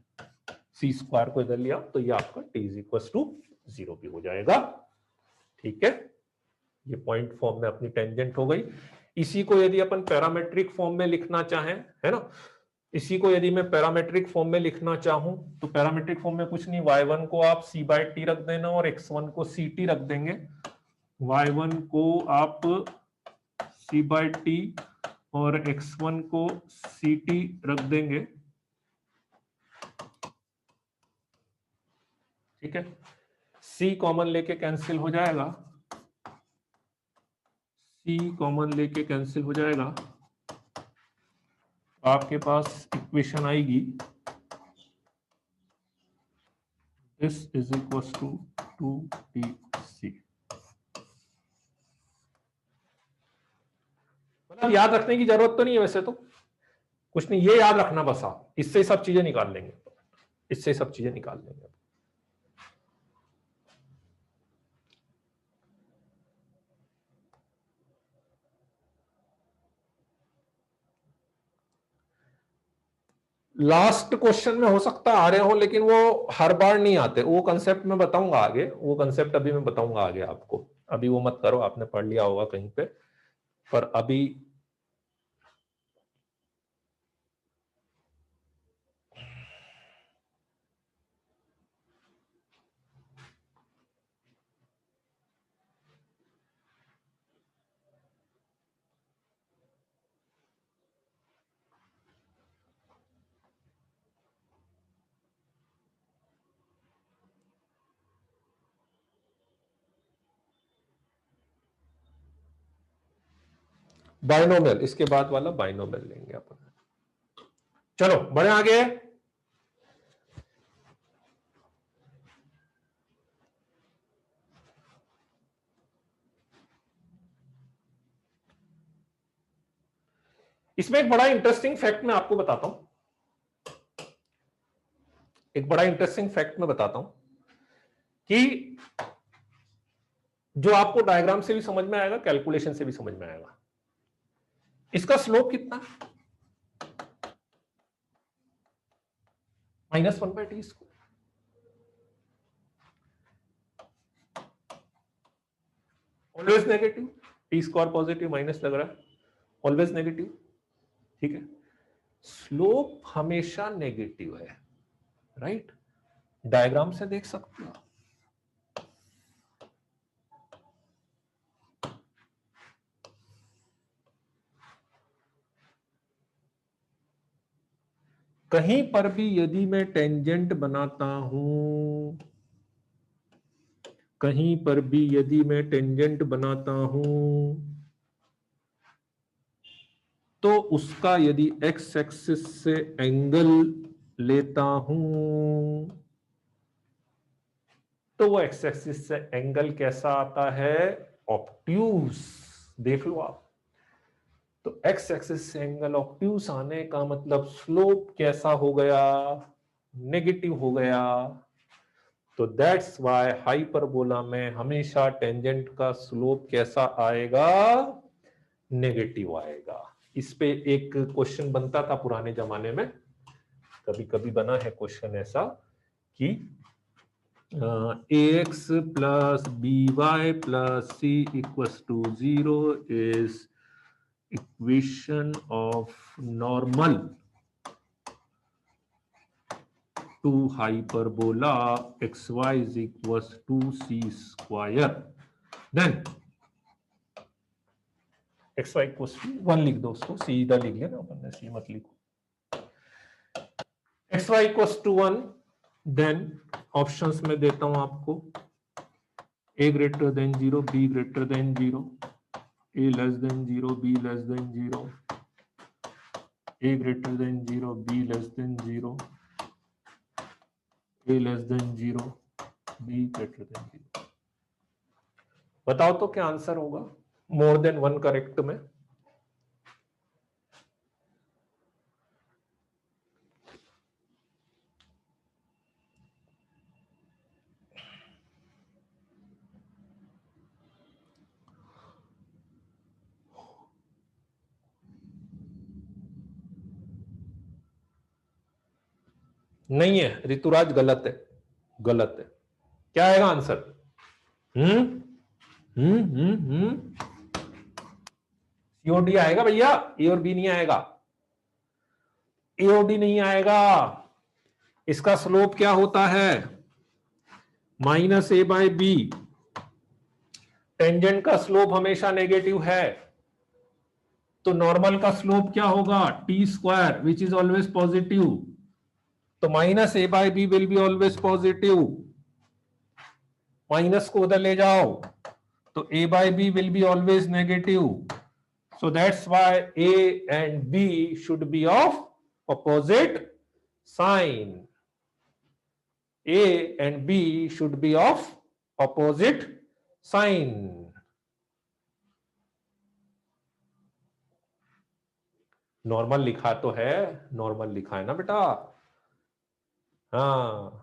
सी स्क्वायर को इधर लिया तो ये आपका t इज इक्वल टू 0 भी हो जाएगा, ठीक है। ये पॉइंट फॉर्म में अपनी टेंजेंट हो गई। इसी को यदि अपन पैरामेट्रिक फॉर्म में लिखना चाहें, है ना, इसी को यदि मैं पैरामेट्रिक फॉर्म में लिखना चाहूं तो पैरामेट्रिक फॉर्म में कुछ नहीं, y1 को आप c/t रख देना और x1 को ct रख देंगे। y1 को आप c/t और x1 को ct रख देंगे, ठीक है। c कॉमन लेके कैंसिल हो जाएगा, c कॉमन लेके कैंसिल हो जाएगा, आपके पास इक्वेशन आएगी this is equals to 2tc। मतलब याद रखने की जरूरत तो नहीं है वैसे तो, कुछ नहीं, ये याद रखना बस, आप इससे सब चीजें निकाल लेंगे, इससे सब चीजें निकाल लेंगे। लास्ट क्वेश्चन में हो सकता आ रहे हो, लेकिन वो हर बार नहीं आते, वो कंसेप्ट मैं बताऊंगा आगे, वो कंसेप्ट अभी मैं बताऊंगा आगे आपको, अभी वो मत करो, आपने पढ़ लिया होगा कहीं पे, पर अभी बाइनोमियल, इसके बाद वाला बाइनोमियल लेंगे अपन। चलो बढ़े आगे। इसमें एक बड़ा इंटरेस्टिंग फैक्ट मैं आपको बताता हूं, एक बड़ा इंटरेस्टिंग फैक्ट मैं बताता हूं कि जो आपको डायग्राम से भी समझ में आएगा, कैलकुलेशन से भी समझ में आएगा। इसका स्लोप कितना, -1/t²। Always negative, t² positive, minus लग रहा है, ऑलवेज नेगेटिव, ठीक है। स्लोप हमेशा नेगेटिव है, राइट, डायग्राम से देख सकते हो। कहीं पर भी यदि मैं टेंजेंट बनाता हूं, कहीं पर भी यदि मैं टेंजेंट बनाता हूं तो उसका यदि एक्स एक्सिस से एंगल लेता हूं तो वो एक्स एक्सिस से एंगल कैसा आता है, ऑब्ट्यूज। देख लो आप, तो एक्स एक्सिस से एंगल ऑब्ट्यूज आने का मतलब स्लोप कैसा हो गया, नेगेटिव हो गया। तो दैट्स व्हाई हाइपरबोला में हमेशा टेंजेंट का स्लोप कैसा आएगा, नेगेटिव आएगा। इस पे एक क्वेश्चन बनता था पुराने जमाने में, कभी कभी बना है क्वेश्चन ऐसा कि ax plus by plus c equals to 0 is equation of normal to hyperbola xy is equals to c square, then xy equals to 1 लिख दो, उसको सीधा लिख लिया ना अपन ने, c मत लिखो, xy equals to 1, then options में देता हूं आपको, a greater than 0, b greater than 0, a less than 0, b less than 0, a greater than 0, b less than 0, a less than 0, b greater than 0। बताओ तो क्या आंसर होगा मोर देन 1 करेक्ट में। नहीं है ऋतुराज, गलत है, गलत है। क्या आएगा आंसर? सी और डी आएगा भैया, ए और बी नहीं आएगा, ए और डी नहीं आएगा। इसका स्लोप क्या होता है, minus a by b. Tangent का स्लोप हमेशा नेगेटिव है, तो नॉर्मल का स्लोप क्या होगा, t square which is always positive. तो minus a by b will be always positive, minus को उधर ले जाओ तो a by b will be always negative. So that's why a and B should be of opposite sign, a and B should be of opposite sign. Normal लिखा तो है, normal लिखा है ना बेटा, हाँ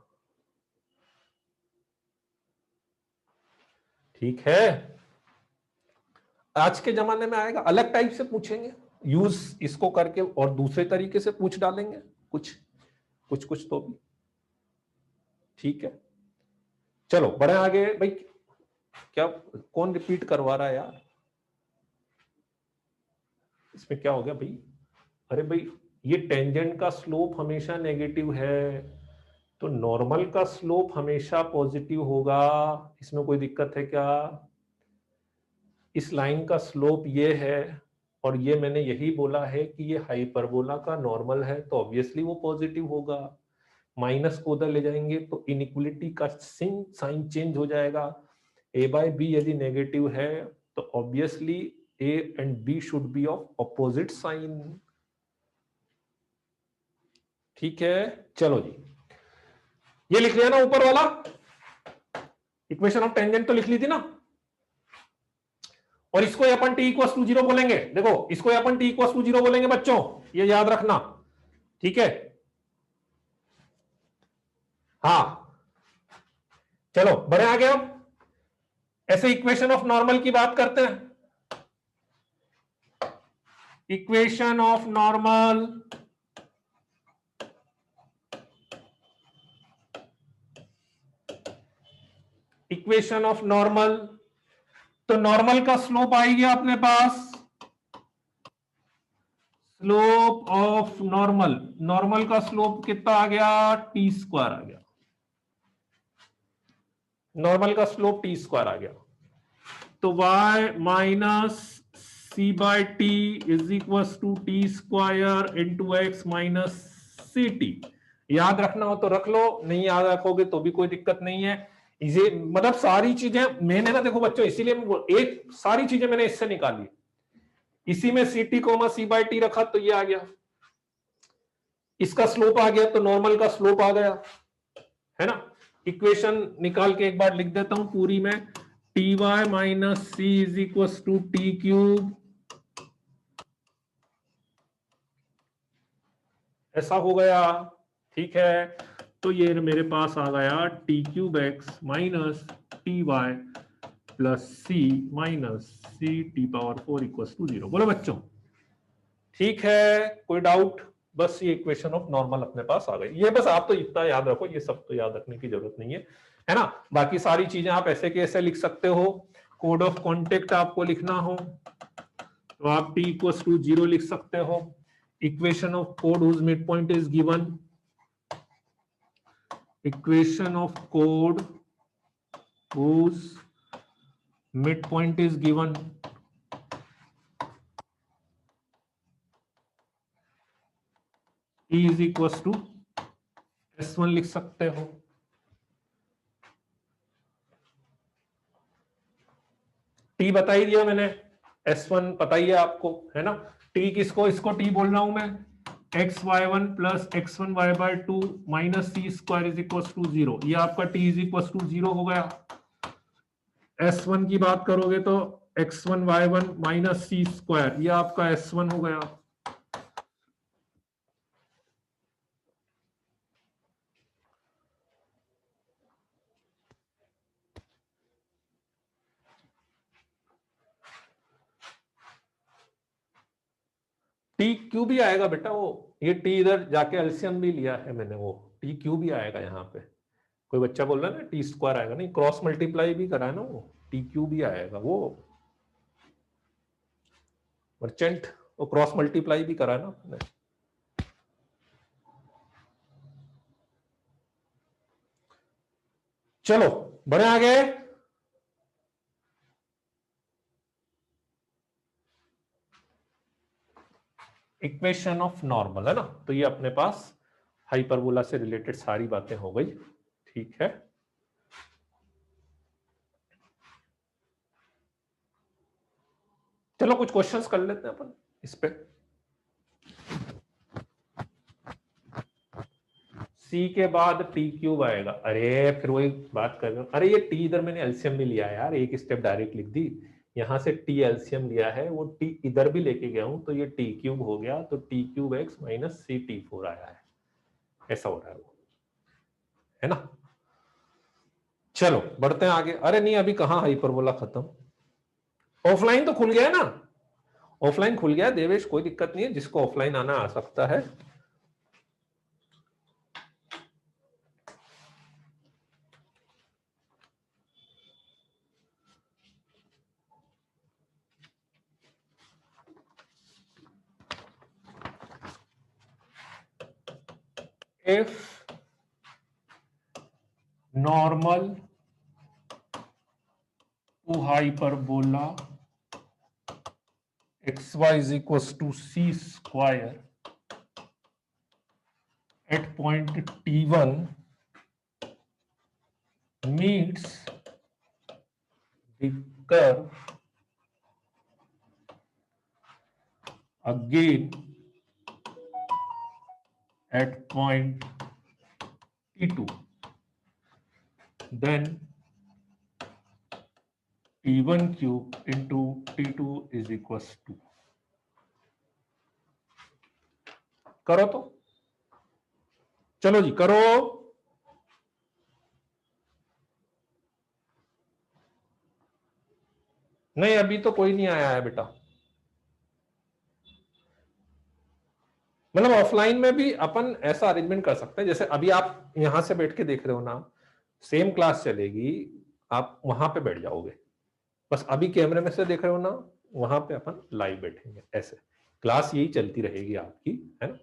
ठीक है। आज के जमाने में आएगा, अलग टाइप से पूछेंगे, यूज इसको करके और दूसरे तरीके से पूछ डालेंगे कुछ कुछ कुछ तो भी, ठीक है। चलो बढ़े आगे भाई। क्या कौन रिपीट करवा रहा है यार, इसमें क्या हो गया भाई? अरे भाई ये टेंजेंट का स्लोप हमेशा नेगेटिव है, तो नॉर्मल का स्लोप हमेशा पॉजिटिव होगा, इसमें कोई दिक्कत है क्या? इस लाइन का स्लोप ये है और ये मैंने यही बोला है कि ये हाइपरबोला का नॉर्मल है, तो ऑब्वियसली वो पॉजिटिव होगा। माइनस को उधर ले जाएंगे तो इनइक्वलिटी का साइन चेंज हो जाएगा। ए बाय बी यदि नेगेटिव है तो obviously A and B should be of opposite sign, ठीक है। चलो जी, ये लिख लिया ना ऊपर वाला, इक्वेशन ऑफ टेंजेंट तो लिख ली थी ना, और इसको अपन टी इक्वल टू जीरो बोलेंगे। देखो इसको अपन टी इक्वल टू जीरो बोलेंगे बच्चों, ये याद रखना, ठीक है। हाँ चलो बढ़े आगे, अब ऐसे इक्वेशन ऑफ नॉर्मल की बात करते हैं। Equation of normal, equation of normal, तो नॉर्मल का स्लोप आएगी अपने पास, स्लोप ऑफ नॉर्मल, नॉर्मल का स्लोप कितना आ गया, टी स्क्वायर आ गया, नॉर्मल का स्लोप टी स्क्वायर आ गया। तो y minus C by T is equal to T square into X minus C T. याद रखना हो तो रख लो, नहीं याद रखोगे तो भी कोई दिक्कत नहीं है। इसे मतलब सारी चीजें मैंने ना, देखो बच्चों इसीलिए एक सारी चीजें मैंने इससे निकाली, इसी में C T comma C by T रखा तो ये आ गया, इसका स्लोप आ गया तो नॉर्मल का स्लोप आ गया, है ना। इक्वेशन निकाल के एक बार लिख देता हूं पूरी में, T Y minus C is equal to T cube, ऐसा हो गया, ठीक है। तो ये मेरे पास आ गया T cube X minus T Y plus C minus C T power 4 equal to 0। बोलो बच्चों ठीक है, कोई डाउट? बस ये इक्वेशन ऑफ नॉर्मल अपने पास आ गई। ये बस आप तो इतना याद रखो, ये सब तो याद रखने की जरूरत नहीं है ना। बाकी सारी चीजें आप ऐसे के ऐसे लिख सकते हो। कोड ऑफ कॉन्टेक्ट आपको लिखना हो तो आप t इक्वल टू 0 लिख सकते हो। इक्वेशन ऑफ कोड whose mid point is given, equation of कोड whose mid point is given, t is equal to S1 लिख सकते हो। t बता ही दिया मैंने, S1 पता ही है आपको, है ना। t किसको, इसको t बोल रहा हूं मैं, xy1 plus x1 y by 2 minus C square is equal to 0। ये आपका t इज इक्वल टू 0 हो गया। S1 की बात करोगे तो x1 y1 minus C square, ये आपका S1 हो गया। टी क्यू भी आएगा बेटा, वो ये टी इधर जाके एलसीएम भी लिया है मैंने, वो टी क्यू भी आएगा यहाँ पे। कोई बच्चा बोल रहा है ना टी स्क्वायर आएगा, नहीं क्रॉस मल्टीप्लाई भी करा है ना, वो टी क्यू भी आएगा वो। मर्चेंट वो क्रॉस मल्टीप्लाई भी करा ना आपने। चलो बढ़े आगे। इक्वेशन ऑफ नॉर्मल है ना, तो ये अपने पास हाइपरबोला से रिलेटेड सारी बातें हो गई। ठीक है, चलो कुछ क्वेश्चंस कर लेते हैं अपन इस पे। सी के बाद टी क्यूब आएगा, अरे फिर वही बात कर रहे हो, अरे ये टी इधर मैंने एलसीएम भी लिया है यार, एक स्टेप डायरेक्ट लिख दी, यहां से टी एलसीएम लिया है, वो टी इधर भी लेके गया हूं, तो ये टी क्यूब हो गया, तो T cube X minus C T four आया है, ऐसा हो रहा है वो, है ना। चलो बढ़ते हैं आगे। अरे नहीं अभी कहां हाइपरबोला खत्म, ऑफलाइन तो खुल गया है ना, ऑफलाइन खुल गया देवेश, कोई दिक्कत नहीं है, जिसको ऑफलाइन आना आ सकता है। if normal to hyperbola xy is equals to c square at point t1 meets the curve again at point t2, then t1 cube into t2 is equals to, करो तो, चलो जी करो। नहीं अभी तो कोई नहीं आया है बेटा, मतलब ऑफलाइन में भी अपन ऐसा अरेंजमेंट कर सकते हैं, जैसे अभी आप यहां से बैठ के देख रहे हो ना, सेम क्लास चलेगी, आप वहां पे बैठ जाओगे, बस अभी कैमरे में से देख रहे हो ना, वहां पे अपन लाइव बैठेंगे, ऐसे क्लास यही चलती रहेगी आपकी, है ना।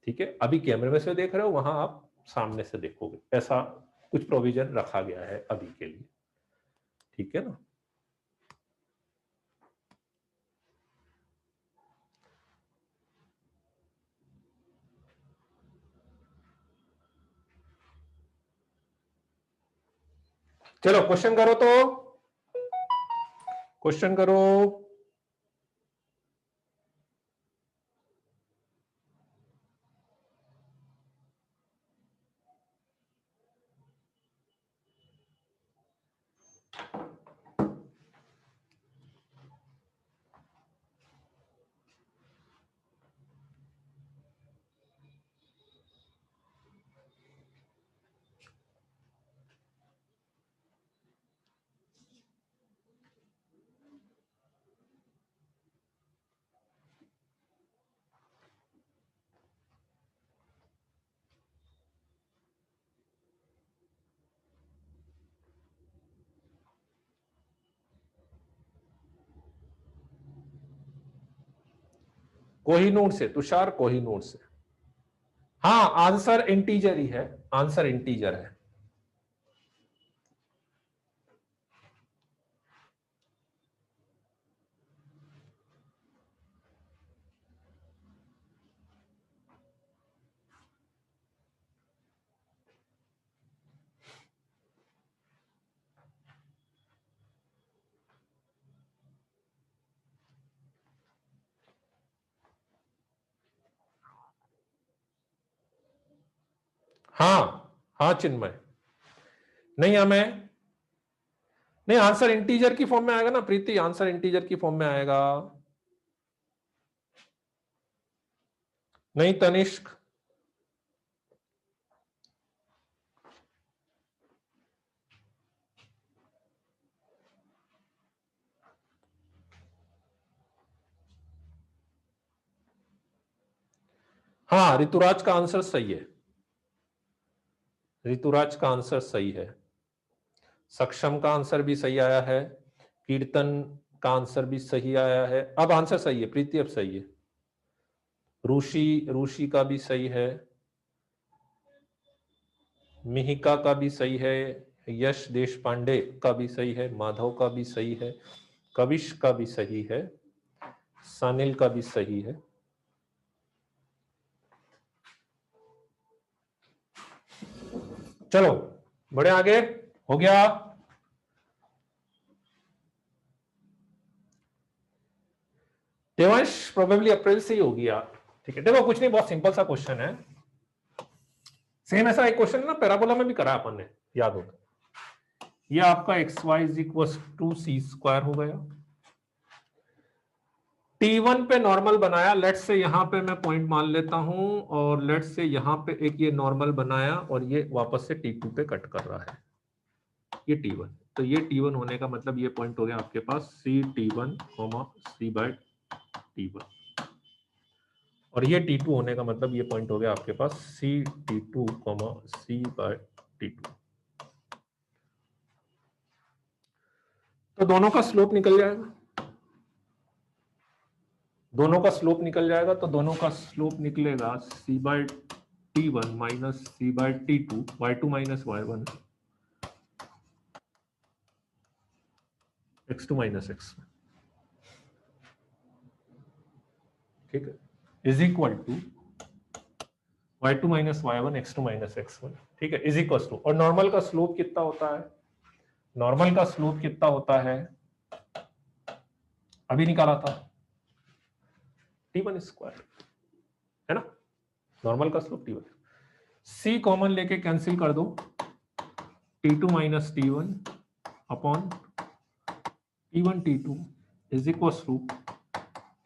ठीक है, अभी कैमरे में से देख रहे हो, वहां आप सामने से देखोगे, ऐसा कुछ प्रोविजन रखा गया है अभी के लिए, ठीक है ना। चलो क्वेश्चन करो तो, क्वेश्चन करो। कोहिनूर से, तुषार कोहिनूर से। हाँ आंसर इंटीजर ही है, आंसर इंटीजर है। हाँ हाँ चिन्मय, नहीं हमें, नहीं आंसर इंटीजर की फॉर्म में आएगा ना प्रीति, आंसर इंटीजर की फॉर्म में आएगा। नहीं तनिष्क, हाँ ऋतुराज का आंसर सही है, ऋतुराज का आंसर सही है, सक्षम का आंसर भी सही आया है, कीर्तन का आंसर भी सही आया है। अब आंसर सही है, प्रीति अब सही है। रूशी का भी सही है, मिहिका का भी सही है, यश देशपांडे का भी सही है, माधव का भी सही है, कविश का भी सही है, सानिल का भी सही है। चलो बढ़े आगे, हो गया। देवांश प्रोबेबली अप्रैल से ही होगी यार। ठीक है, देखो कुछ नहीं, बहुत सिंपल सा क्वेश्चन है। सेम ऐसा एक क्वेश्चन ना पैराबोला में भी करा अपन ने, याद होगा। ये आपका X Y is equal to C square हो गया। T1 पे नॉर्मल बनाया, लेट से यहां पे मैं पॉइंट मान लेता हूं, और लेट से यहां पे एक ये नॉर्मल बनाया, और ये वापस से T2 पे कट कर रहा है, ये T1। तो ये T1 होने का मतलब ये पॉइंट हो गया आपके पास C T1, C/T1, और ये T2 होने का मतलब ये पॉइंट हो गया आपके पास C T2, C/T2। तो दोनों का स्लोप निकल जाएगा, दोनों का स्लोप निकल जाएगा। तो दोनों का स्लोप निकलेगा C/T1 minus C/T2, y2 minus y1, x2 minus x1, ठीक है, is equal to y2 minus y1, x2 minus x1, ठीक है, इज इक्वल टू। और नॉर्मल का स्लोप कितना होता है, नॉर्मल का स्लोप कितना होता है, अभी निकाला था, T1 स्क्वायर, है ना, नॉर्मल का स्लोप T1। C कॉमन लेके कैंसिल कर दो, T2 minus T1 upon T1 T2 is equal to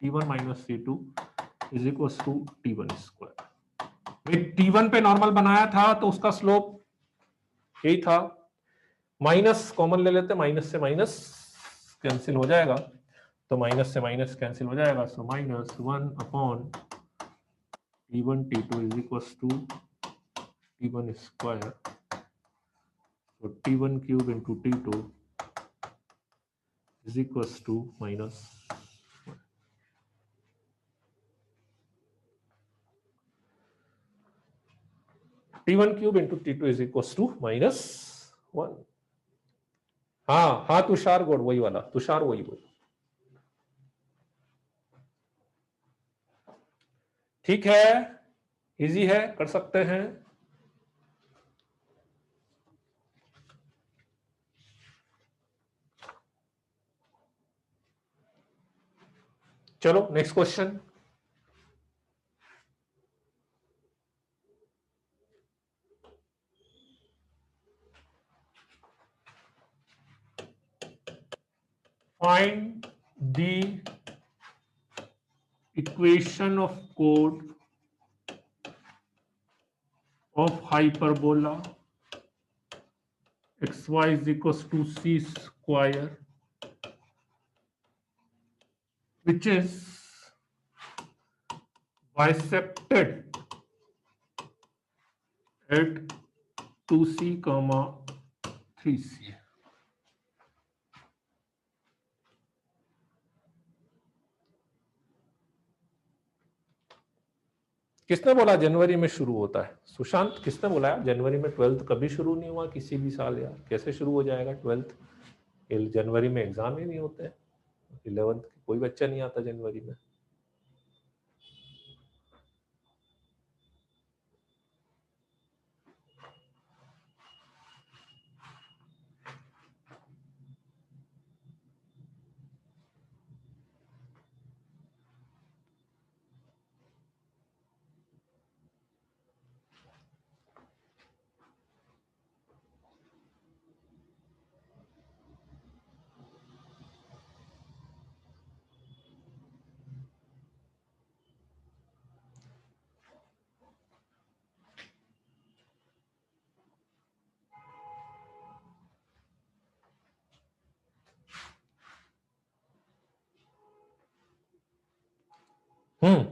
T1 minus T2 is equal to T1 square. T1 पे नॉर्मल बनाया था तो उसका स्लोप यही था, माइनस कॉमन ले लेते, माइनस से माइनस कैंसिल हो जाएगा, तो माइनस से माइनस कैंसिल हो जाएगा, so minus 1 upon T1 T2 is equal to T1 square, तो T1 cube into T2 is equals to minus T1 cube into T2 is equals to -1। हाँ हाँ, तुषार गोड वही वाला, तुषार वही वही, ठीक है, इजी है, कर सकते हैं। चलो next question. Find the equation of code of hyperbola xy is equals to c square which is bisected at 2c, 3c। किसने बोला जनवरी में शुरू होता है? सुशांत, किसने बोला जनवरी में? 12th कभी शुरू नहीं हुआ किसी भी साल यार, कैसे शुरू हो जाएगा 12th? जनवरी में एग्जाम ही नहीं होते, 11th कोई बच्चा नहीं आता जनवरी में।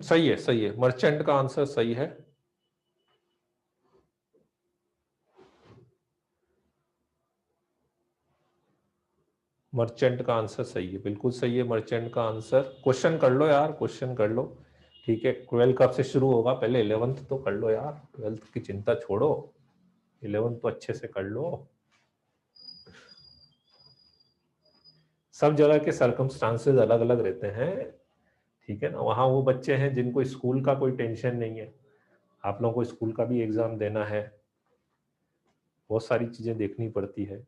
सही है, सही है, मर्चेंट का आंसर सही है। मर्चेंट का आंसर सही है, बिल्कुल सही है मर्चेंट का आंसर। क्वेश्चन कर लो यार, क्वेश्चन कर लो। ठीक है, 12 कब से शुरू होगा, पहले 11th तो कर लो यार, 12th की चिंता छोड़ो, 11th तो अच्छे से कर लो। सब जगह के सर्कमस्टांसेस अलग अलग रहते हैं, ठीक है ना। वहां वो बच्चे हैं जिनको स्कूल का कोई टेंशन नहीं है, आप लोगों को स्कूल का भी एग्जाम देना है, बहुत सारी चीजें देखनी पड़ती है।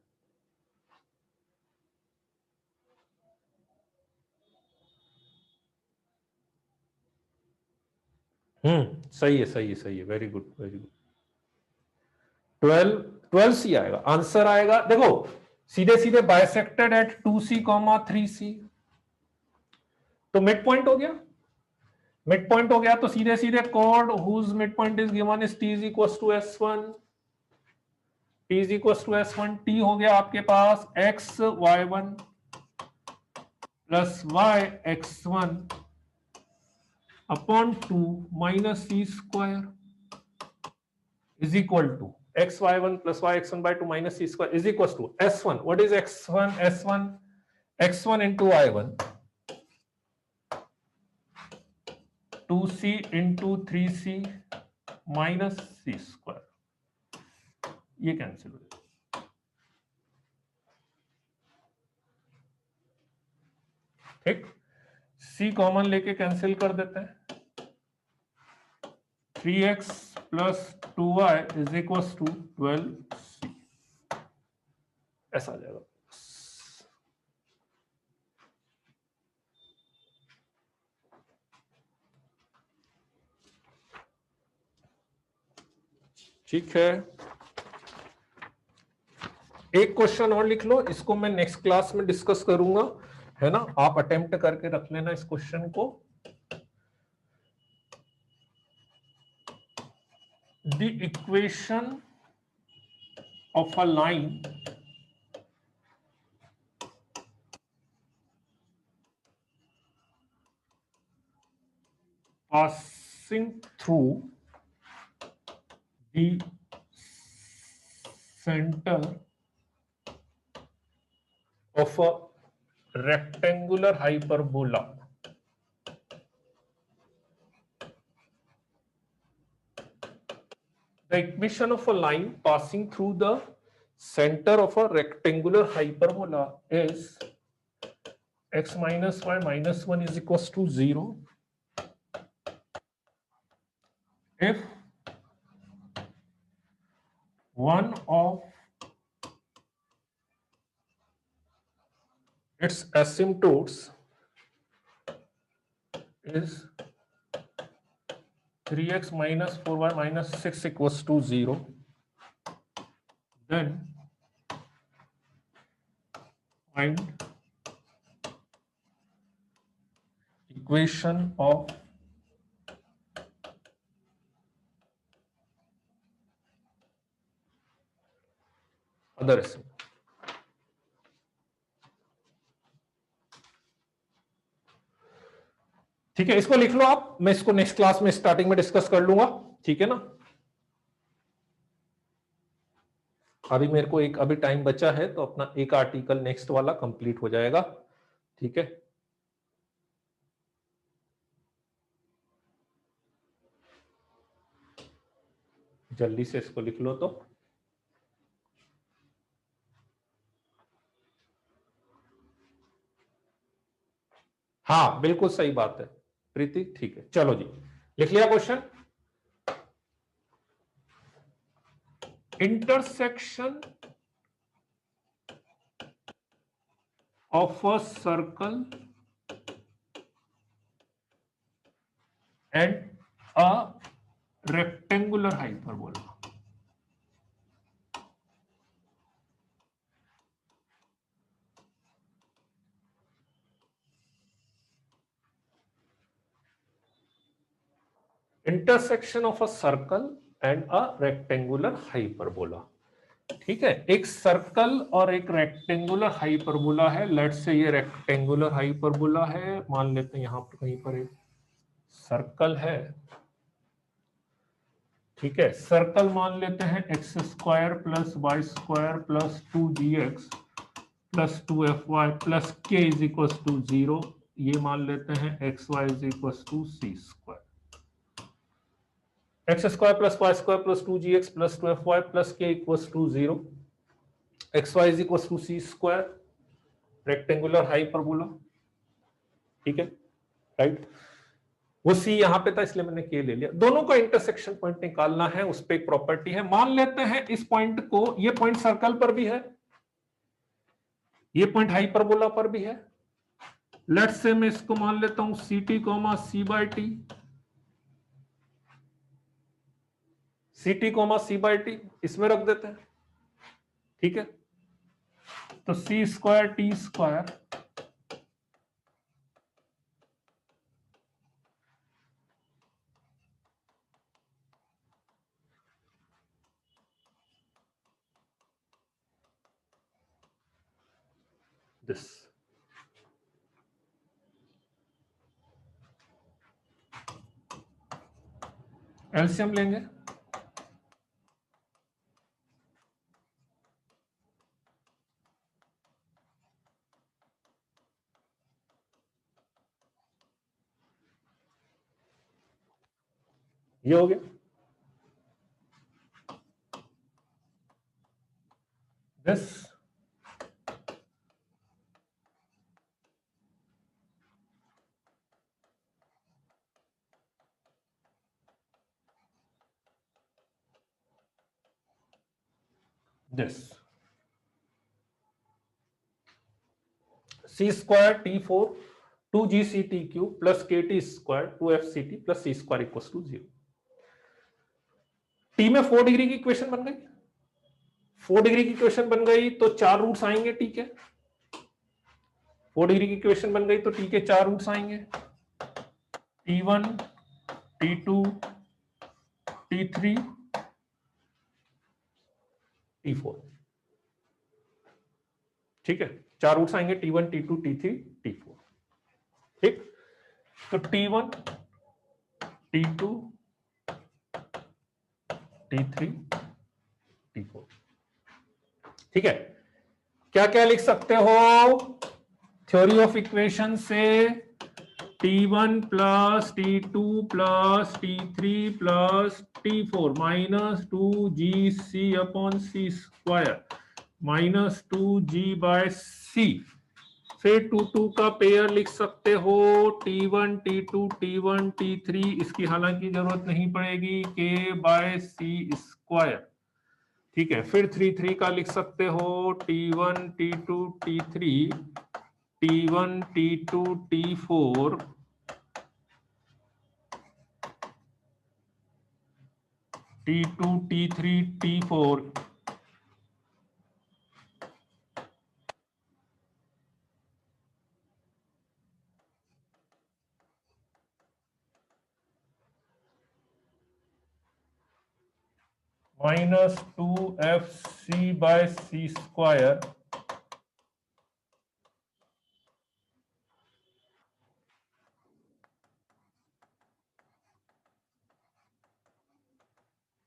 सही है, सही है, सही है, वेरी गुड, वेरी गुड। 12 12 सी आएगा, आंसर आएगा देखो, सीधे सीधे बाइसेक्टेड एट 2C, 3C, तो मिड पॉइंट हो गया। मिड पॉइंट हो गया तो सीधे सीधे chord whose mid point is given is t is equal to s1, t is equal to s1, t हो गया आपके पास xy1 plus yx1 upon 2 minus c square is equal to xy1 plus yx1 by 2 minus c square is equals to s1. What is x1? x1 into y1, 2c into 3c minus c square, ये cancel हो जाएगा। ठीक, c common लेके cancel कर देते हैं, 3x plus 2y is equals to 12c, ऐसा आ जाएगा। ठीक है, एक क्वेश्चन और लिख लो, इसको मैं नेक्स्ट क्लास में डिस्कस करूंगा, है ना। आप अटेम्प्ट करके रख लेना इस क्वेश्चन को। The equation of a line passing through the center of a rectangular hyperbola the equation of a line passing through the center of a rectangular hyperbola is x minus y minus 1 is equals to 0 if one of its asymptotes is 3x minus 4y minus 6 equals to 0, then find equation of other asymptote। ठीक है, इसको लिख लो आप, मैं इसको next class में starting में discuss कर लूंगा, ठीक है ना। अभी मेरे को एक अभी टाइम बचा है तो अपना एक आर्टिकल नेक्स्ट वाला कंप्लीट हो जाएगा, ठीक है। जल्दी से इसको लिख लो तो। हाँ बिल्कुल सही बात है प्रीति, ठीक है, चलो जी लिख लिया question. Intersection of a circle and a rectangular hyperbola. Intersection of a circle and a rectangular hyperbola, ठीक है। एक सर्कल और एक रेक्टेंगुलर हाइपरबोला है, लेट्स से ये रेक्टेंगुलर हाइपरबोला है, मान लेते हैं यहां पर कहीं पर एक सर्कल है, ठीक है। सर्कल मान लेते हैं X square plus Y square plus 2gx plus 2fy plus k is equal to 0, ये मान लेते हैं xy is equal to C square, X square plus Y square plus 2gx plus 2fy plus k equal to 0, xy is equal to C square, rectangular hyperbola, ठीक है, right. वो सी यहां पे था इसलिए मैंने के ले लिया। दोनों का इंटरसेक्शन पॉइंट निकालना है, उस पर एक प्रॉपर्टी है। मान लेते हैं इस पॉइंट को, ये पॉइंट सर्कल पर भी है, ये पॉइंट हाइपरबोला पर भी है। लेट्स से मैं इसको मान लेता हूं c t comma c by t, c t comma c by t इसमें रख देते हैं, ठीक है। तो c square t square this, LCM लेंगे, ये हो गया, this this, c square t four 2gct³ plus kt square 2fct plus c square equal to 0। T में 4 डिग्री की इक्वेशन बन गई, 4 डिग्री की इक्वेशन बन गई तो 4 रूट्स आएंगे टी के, 4 डिग्री की इक्वेशन बन गई तो टी के 4 रूट्स आएंगे, T1 T2 T3 T4, ठीक है, 4 रूट्स आएंगे T1 T2 T3 T4, ठीक। तो T1 T2 T3 T4, ठीक है। क्या क्या लिख सकते हो थ्योरी ऑफ इक्वेशन से, T1 plus T2 plus T3 plus T4 minus 2gc upon c square minus 2g by c, फिर 2 का पेयर लिख सकते हो T1 T2 T1 T3, इसकी हालांकि जरूरत नहीं पड़ेगी, k बाय सी स्क्वायर, ठीक है। फिर 3 का लिख सकते हो T1 T2 T3 T1 T2 T4 T2 T3 T4, minus 2fc by C square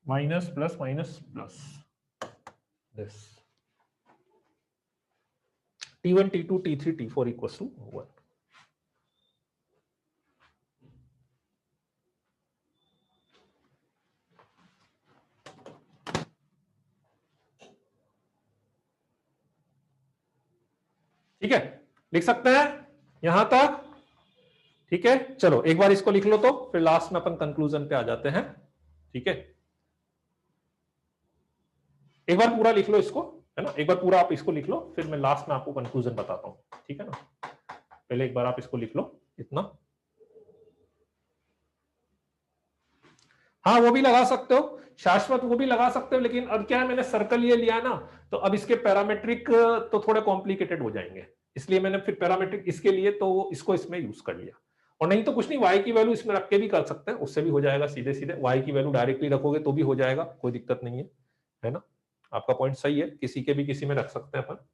minus plus minus plus this, T1 T2 T3 T4 equal to 1, ठीक है, लिख सकते हैं यहां तक, ठीक है। चलो एक बार इसको लिख लो तो फिर लास्ट में अपन कंक्लूजन पे आ जाते हैं, ठीक है। एक बार पूरा लिख लो इसको, है ना, एक बार पूरा आप इसको लिख लो, फिर मैं लास्ट में आपको कंक्लूजन बताता हूं, ठीक है ना। पहले एक बार आप इसको लिख लो इतना, हाँ वो भी लगा सकते हो शाश्वत, वो भी लगा सकते हो, लेकिन अब क्या है मैंने सर्कल ये लिया ना, तो अब इसके पैरामेट्रिक तो थोड़े कॉम्प्लिकेटेड हो जाएंगे, इसलिए मैंने फिर पैरामेट्रिक इसके लिए तो इसको इसमें यूज कर लिया। और नहीं तो कुछ नहीं, y की वैल्यू इसमें रख के भी कर सकते हैं, उससे भी हो जाएगा सीधे सीधे, y की वैल्यू डायरेक्टली रखोगे तो भी हो जाएगा, कोई दिक्कत नहीं है ना। आपका पॉइंट सही है, किसी के भी किसी में रख सकते हैं अपन।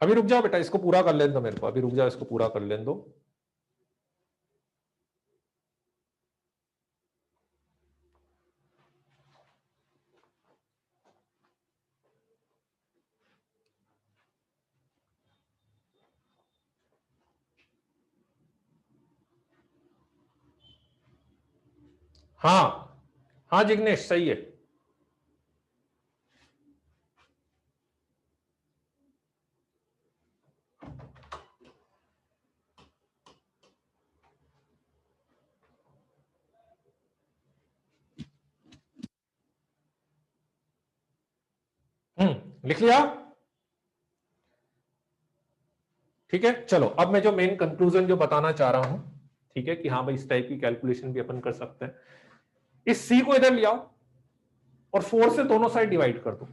अभी रुक जाओ बेटा, इसको पूरा कर लेने दो मेरे को, अभी रुक जाओ, इसको पूरा कर लेने दो। हाँ हाँ जिग्नेश सही है। लिख लिया? ठीक है, चलो अब मैं जो मेन कंक्लूजन जो बताना चाह रहा हूं, ठीक है, कि हाँ भाई इस टाइप की कैलकुलेशन भी अपन कर सकते हैं। इस सी को इधर ले आओ और 4 से दोनों साइड डिवाइड कर दो।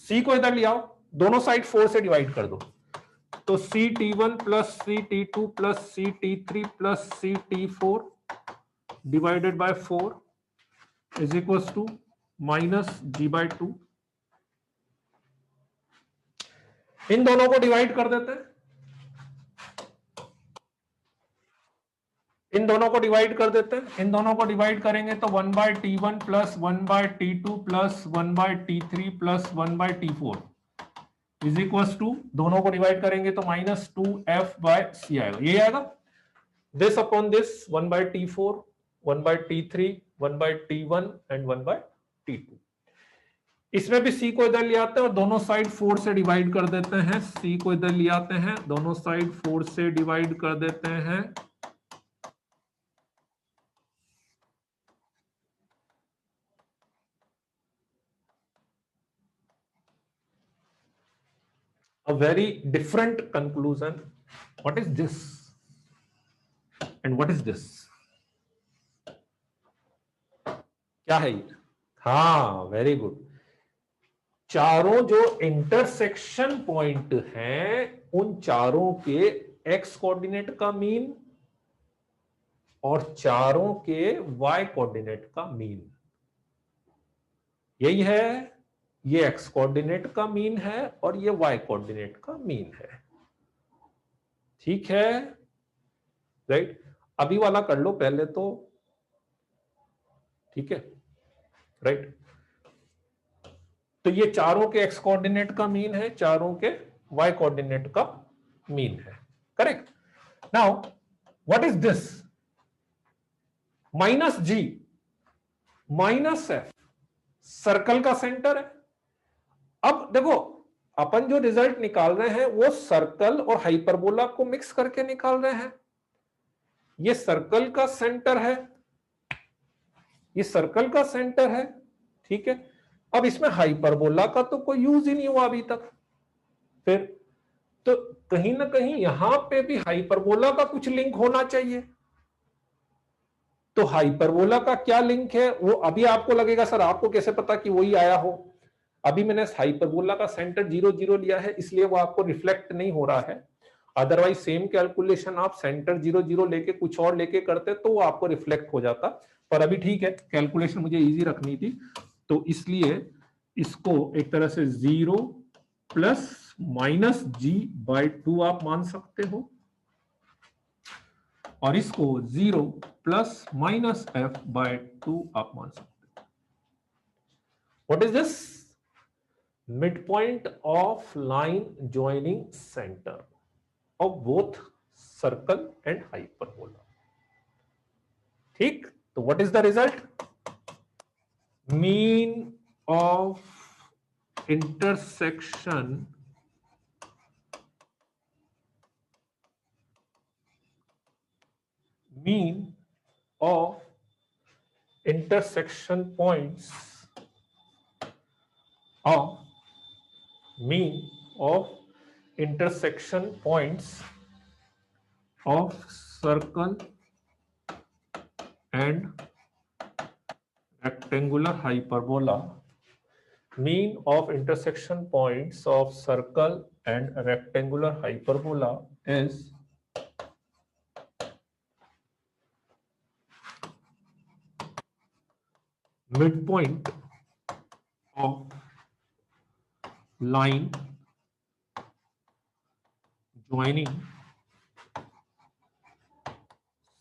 सी को इधर ले आओ, दोनों साइड 4 से डिवाइड कर दो। तो C T one plus C T two plus C T three plus C T four divided by 4 is equal to minus G by 2। इन दोनों को डिवाइड कर देते हैं, इन दोनों को डिवाइड कर देते हैं। इन दोनों को डिवाइड करेंगे तो 1 by T one plus 1 by T two plus 1 by T three plus 1 by T four is equal to, दोनों को डिवाइड करेंगे तो माइनस 2f बाय सी आएगा, ये आएगा। This upon this 1 by T four, 1 by T three, 1 by T one and 1 by T two. इसमें भी सी को इधर ले आते हैं और दोनों साइड 4 से डिवाइड कर देते हैं। सी को इधर ले आते हैं, दोनों साइड 4 से डिवाइड कर देते हैं। A very different conclusion. What is this and what is this? क्या है ये? हाँ वेरी गुड। चारों जो इंटरसेक्शन पॉइंट हैं उन चारों के एक्स कोऑर्डिनेट का मीन और चारों के वाई कोऑर्डिनेट का मीन यही है। ये एक्स कोऑर्डिनेट का मीन है और ये वाई कोऑर्डिनेट का मीन है। ठीक है, राइट। अभी वाला कर लो पहले तो, ठीक है, राइट। तो ये चारों के एक्स कोऑर्डिनेट का मीन है, चारों के वाई कोऑर्डिनेट का मीन है, correct. Now what is this? Minus G minus F circle का सेंटर है। अब देखो अपन जो रिजल्ट निकाल रहे हैं वो सर्कल और हाइपरबोला को मिक्स करके निकाल रहे हैं। ये सर्कल का सेंटर है, ये सर्कल का सेंटर है, ठीक है। अब इसमें हाइपरबोला का तो कोई यूज ही नहीं हुआ अभी तक। फिर तो कहीं ना कहीं यहां पे भी हाइपरबोला का कुछ लिंक होना चाहिए। तो हाइपरबोला का क्या लिंक है वो अभी आपको लगेगा सर आपको कैसे पता कि वही आया हो। अभी मैंने हाइपरबोला का सेंटर 0 0 लिया है इसलिए वो आपको रिफ्लेक्ट नहीं हो रहा है। अदरवाइज सेम कैलकुलेशन आप सेंटर 0 0 लेके कुछ और लेके करते तो वो आपको रिफ्लेक्ट हो जाता। पर अभी ठीक है, कैलकुलेशन मुझे इजी रखनी थी तो इसलिए इसको एक तरह से 0 प्लस माइनस जी बाय 2 आप मान सकते हो और इसको 0 प्लस माइनस एफ बाय 2 आप मान सकते हो। What is this? midpoint of line joining center of both circle and hyperbola. ठीक, तो what is the result? Mean of intersection points of mean of intersection points of circle and rectangular hyperbola. Mean of intersection points of circle and rectangular hyperbola is midpoint of line joining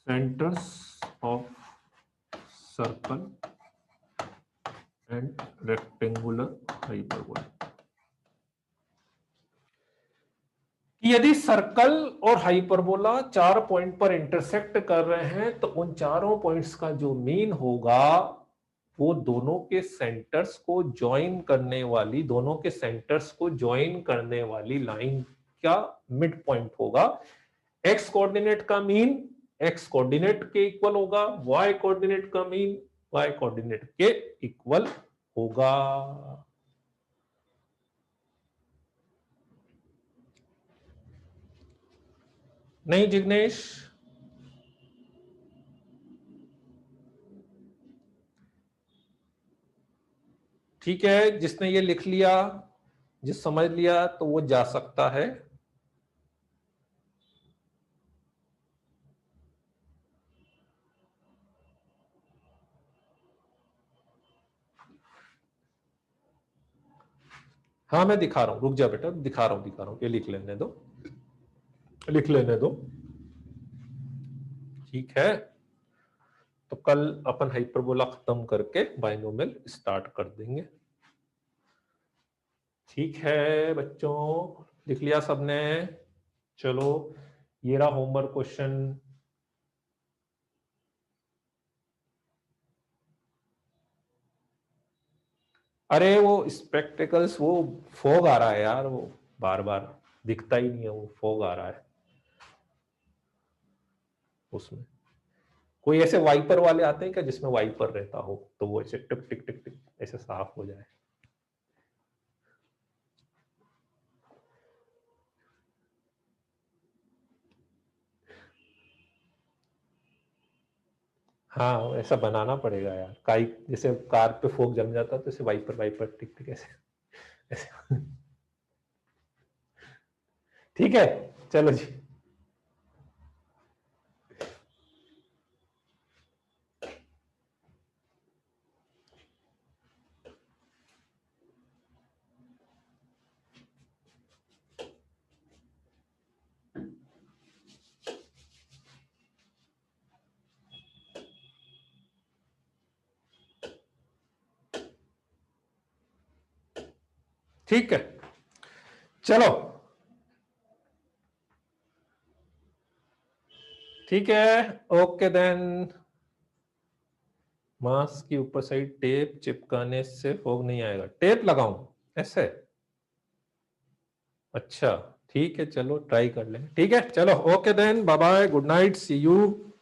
centers of circle and rectangular hyperbola। यदि circle और hyperbola 4 point पर intersect कर रहे हैं तो उन चारों points का जो मीन होगा वो दोनों के सेंटर्स को ज्वाइन करने वाली लाइन का मिड पॉइंट होगा। एक्स कोऑर्डिनेट का मीन एक्स कोऑर्डिनेट के इक्वल होगा, वाई कोऑर्डिनेट का मीन वाई कोऑर्डिनेट के इक्वल होगा। नहीं जिग्नेश, ठीक है, जिसने ये लिख लिया, जिस समझ लिया तो वो जा सकता है। हाँ मैं दिखा रहा हूं, रुक जा बेटा, दिखा रहा हूं, ये लिख लेने दो, ठीक है। तो कल अपन हाइपरबोला खत्म करके बाइनोमियल स्टार्ट कर देंगे। ठीक है बच्चों, लिख लिया सबने? चलो ये रहा होमवर्क क्वेश्चन। अरे वो स्पेक्टिकल्स, वो फॉग आ रहा है यार, वो बार बार दिखता ही नहीं है, वो फॉग आ रहा है उसमें। कोई ऐसे वाइपर वाले आते हैं क्या जिसमें वाइपर रहता हो, तो वो ऐसे टिक टिक टिक टिक ऐसे साफ हो जाए। हाँ ऐसा बनाना पड़ेगा यार, काई जैसे कार पे फोक जम जाता तो ऐसे वाइपर वाइपर टिक टिक ऐसे ऐसे। ठीक है चलो जी। ठीक है चलो, ठीक है ओके देन। मास्क के ऊपर साइड टेप चिपकाने से फोग नहीं आएगा, टेप लगाऊं ऐसे? अच्छा ठीक है चलो ट्राई कर लें, ठीक है चलो okay then, bye bye, good night, see you.